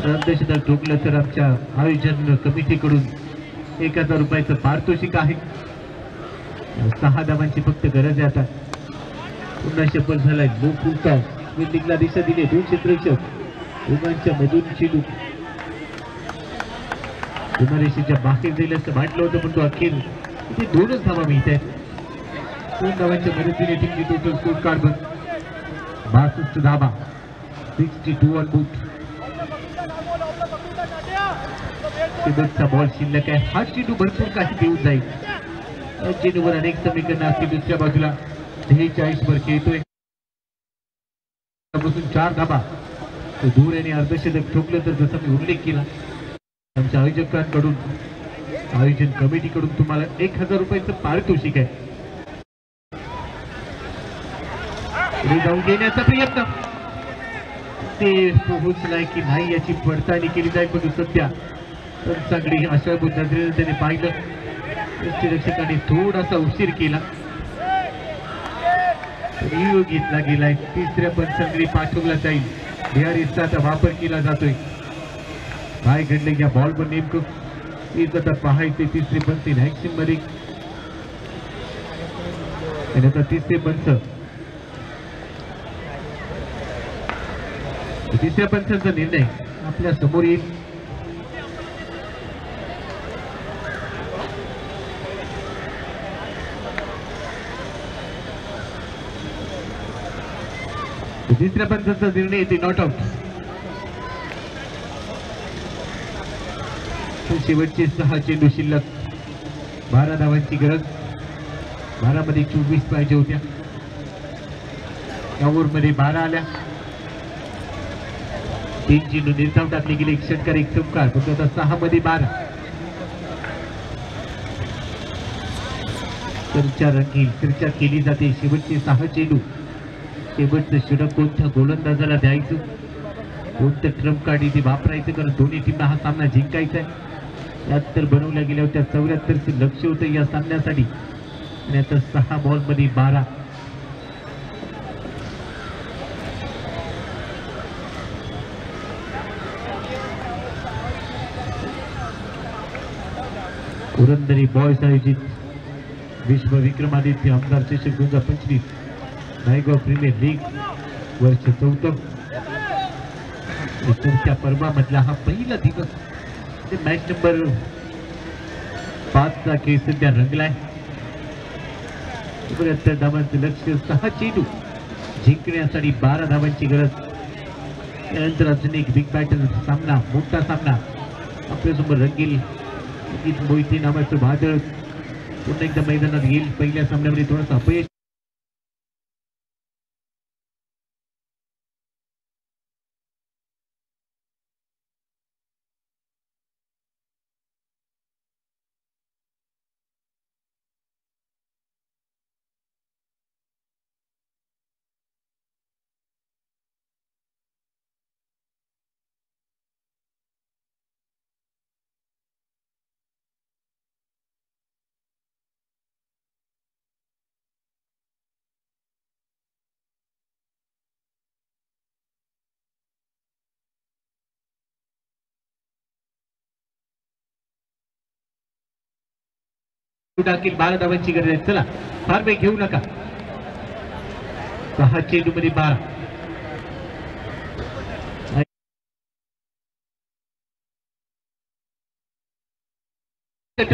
अर्धशतक ठोकलं तर आमच्या आयोजन कमिटीकडून 1000 रुपयाचं पारितोषिक आहे. 6 धावांची फक्त गरज आहे. आता पुन्हा शपथ झालाय. बिल्डिंगला दिशा दिली. 2 क्षेत्ररक्षक दोघांच्या मधून चेंडू रेषेच्या बाहेर जाईल असं वाटलं होतं, पण तो अखेर इथे 2च धावा मिळत आहेत. 2 धावांच्या मदतीने टीमची टोटल स्कोर कार्ड 62 धावा, 62 ऑन बूट. शेवटचा बॉल शिल्लक आहे. हा चेंडू भरपूर काही देऊन जाईल. या चेंडूवर अनेक समीकरणं असतील. दुसऱ्या बाजूला 43 वर खेळतोय. 4 धावा दूर आणि अर्धशतक ठोकलं तर जसं मी उल्लेख केला आमच्या आयोजकांकडून, आयोजन कमिटीकडून तुम्हाला 1000 रुपयाचं पारितोषिक आहे. जाऊन घेण्याचा प्रयत्न, ते पोहोचलाय की नाही याची पडताळणी केली जाईल. पण सध्या चांगली अशा नजरेने त्याने पाहिलं. रक्षकाने थोडासा उशीर केला, घेतला गेलाय. 3ऱ्या पंचांकडे पाठवला जाईल. DRSचा आता वापर केला जातोय. काय घडलं या बॉलवर नेमकं तेच आता पाहायचे. 3रे पंच ऍक्शन मध्ये आणि आता 3रे पंच, 3ऱ्या पंचांचा निर्णय आपल्या समोर येईल. तिसऱ्या पंचांचा निर्णय येते नॉट आउट. शेवटचे 6 चेंडू शिल्लक, 12 धावांची गरज. 12 मध्ये 24 पाहिजे होत्या. या ओव्हरमध्ये 12 आल्या. 3 चेंडू निर्धाव टाकले गेले. 1 षटकार 1 चमकार. फक्त आता 6 मध्ये 12. चर्चा केली जाते. शेवटचे 6 चेंडू, शेवटचं षटक कोणत्या गोलंदाजाला द्यायचं, कोणतं ट्रम्प कार्ड इथे वापरायचं, कारण दोन्ही टीमला हा सामना जिंकायचा आहे. यात तर बनवल्या गेल्या होत्या 74चं लक्ष होतं या सामन्यासाठी आणि आता 6 बॉलमध्ये 12. पुरंदरी बॉयज आयोजित विश्व विक्रमादित्य आमदार चषक 2025 नायगाव प्रीमियर लीग वर्ष 14 चौथ्या पर्वामधला हा पहिला दिवस. मॅच नंबर 5 चा खेळ सध्या रंगलाय. 74 धावांचं लक्ष्य, 6 चेंडू जिंकण्यासाठी 12 धावांची गरज. त्यानंतर अजून एक बिग बॅटल सामना, मोठा सामना आपल्यासमोर रंगील. मोहिते नावाचं वादळ पुन्हा एकदा मैदानात येईल. पहिल्या सामन्यामध्ये थोडासा अपयश. टाकील 12 धावांची गरज आहे. चला फार वेळ घेऊ नका. 6 चेंडू मध्ये 12.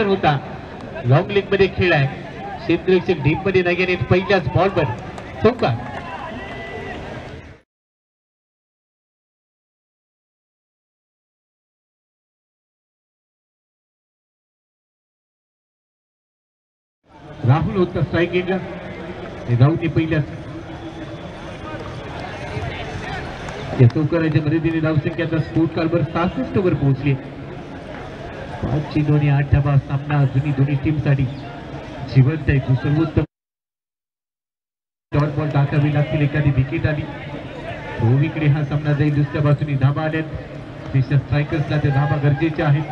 होता लॉंग लेग मध्ये खेळ आहे. क्षेत्ररक्षक डीप मध्ये नाही गेले. पहिल्याच बॉलवर चौका. राहुल होता स्ट्राईक गेला. राहुलने पहिल्याच या चौकाराच्या मदतीने धावसंख्या आता स्कोर कार्डवर 66 वर पोहोचली. 5 चेंडू आणि 8 धावा. सामना अजूनही दोन्ही टीम साठी जिवंत आहे. सर्वोत्तम डॉट बॉल टाकावी लागतील. एखादी विकेट आली दोन्हीकडे हा सामना जाईल. दुसऱ्या बाजूने धावा आल्यात. स्ट्रायकर्सला त्या धावा गरजेच्या आहेत.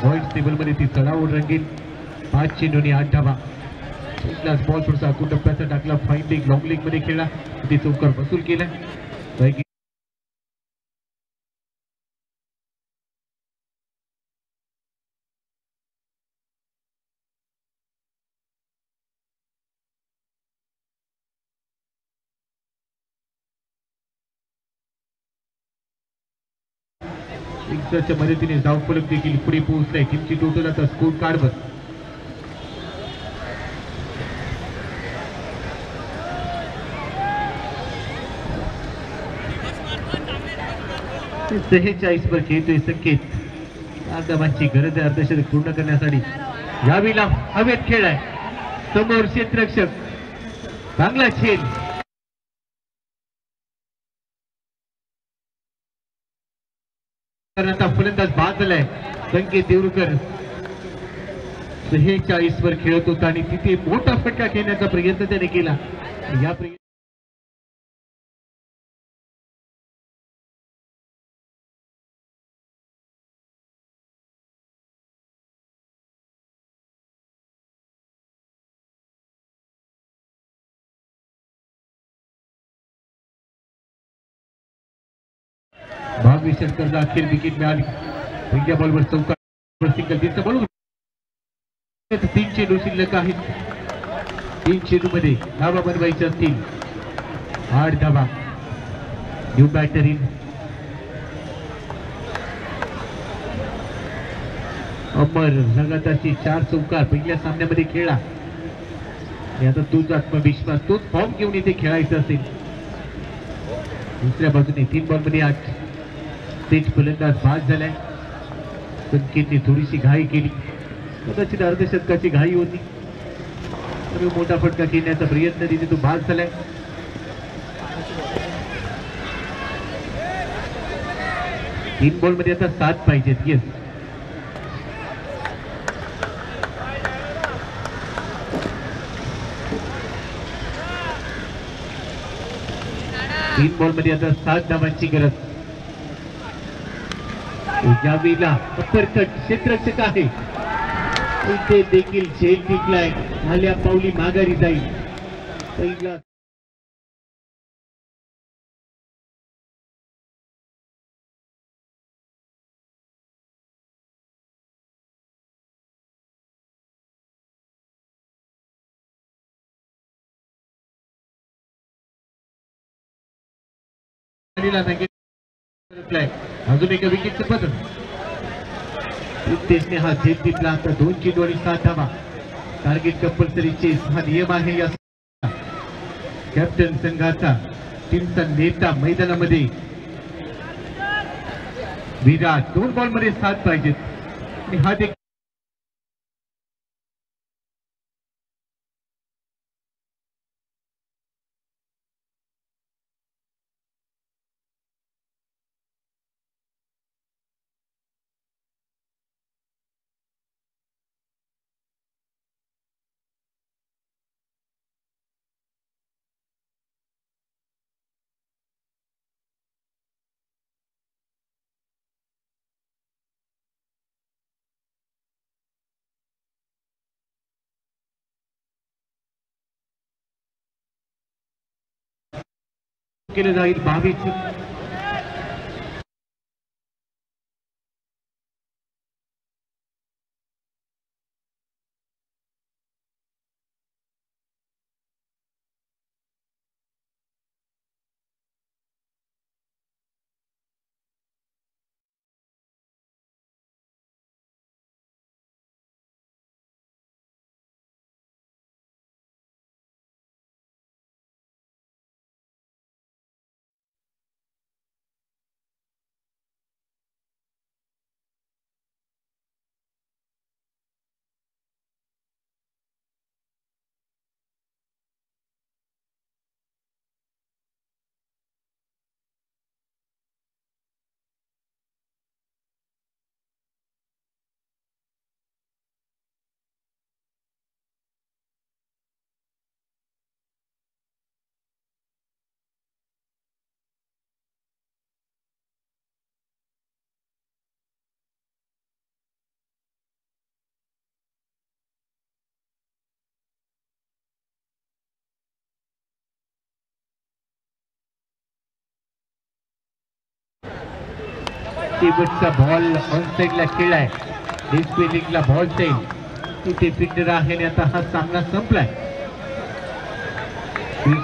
पॉइंट टेबल मध्ये ती चढावून रंगेल. 5 चेंडू आणि 8 धावा. बॉल थोडासा आखून टप्प्याचा टाकला. फाईन लेग लॉंग लेग मध्ये खेळला. ते चौकार वसूल केला. सिक्सरच्या मदतीने धावफलक देखील पुढे पोहोचलाय. टीमची टोटल आता स्कोर कार्डवर सेहेचाळीस वर खेळतोय संकेत. 4 धावांची गरज आहे अर्धशतक पूर्ण करण्यासाठी. यावेळेला हवेत खेळ आहे. समोर क्षेत्ररक्षक चांगला खेळ. आता फलंदाज बाद झालाय. संकेत देवरुकर 46 वर खेळत होता आणि तिथे मोठा फटका खेळण्याचा प्रयत्न त्याने केला. या भागवी षटकरला अखेर विकेट मिळाली. पहिल्या बॉलवर चौकार सिंगल. तिसरा बॉल 3 चेंडू शिल्लक आहेत. 3 चेंडू मध्ये धावा बनवायच्या असतील. 8 धावा. न्यू बॅटर इन अमर. लगातारची 4 चौकार पहिल्या सामन्यामध्ये खेळला. आणि आता तोच आत्मविश्वास, तोच फॉर्म घेऊन इथे खेळायचं असेल. दुसऱ्या बाजूने 3 बॉल मध्ये 8. तेज फलंदाज बाद झालाय. संकेतने थोडीशी घाई केली. कदाचित अर्धशतकाची घाई होती. मोठा फटका खेळण्याचा प्रयत्न तिथे तो बाद झालाय. 3 बॉल मध्ये आता 7 पाहिजेत. येस, तीन बॉल मध्ये आता 7 धावांची गरज. यावेळेला अपरकट क्षेत्ररक्षक आहे. इथे देखील झेल टिकलाय. आल्या पावली माघारी जाईल. पहिला अजून एका विकेटचं पतन. तेजने हा झेप घेतला. आता 2 चेंडू आणि 7 धावा. टार्गेट कंपल्सरीचे हा नियम आहे या कॅप्टन संघाचा टीमचा नेता मैदानामध्ये. विराट 2 बॉलमध्ये 7 पाहिजेत आणि हा देखील केलं जाईल. 22 शेवटचा बॉल ऑन साइडला खेळलाय. डिस्पेलिंगला बॉल जाईल. तिथे फिल्डर आहे आणि आता हा सामना संपलाय.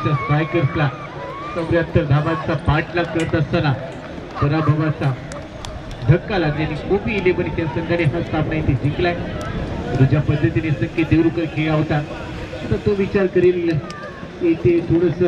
स्ट्रायकर्सला 74 धावांचा पाठलाग करत असताना पराभवाचा धक्का लागल्याने कोपी 11 या संघाने हा सामना इथे जिंकलाय. ज्या पद्धतीने संकेत देवरुकर खेळला होता आता तो विचार करेल इथे थोडस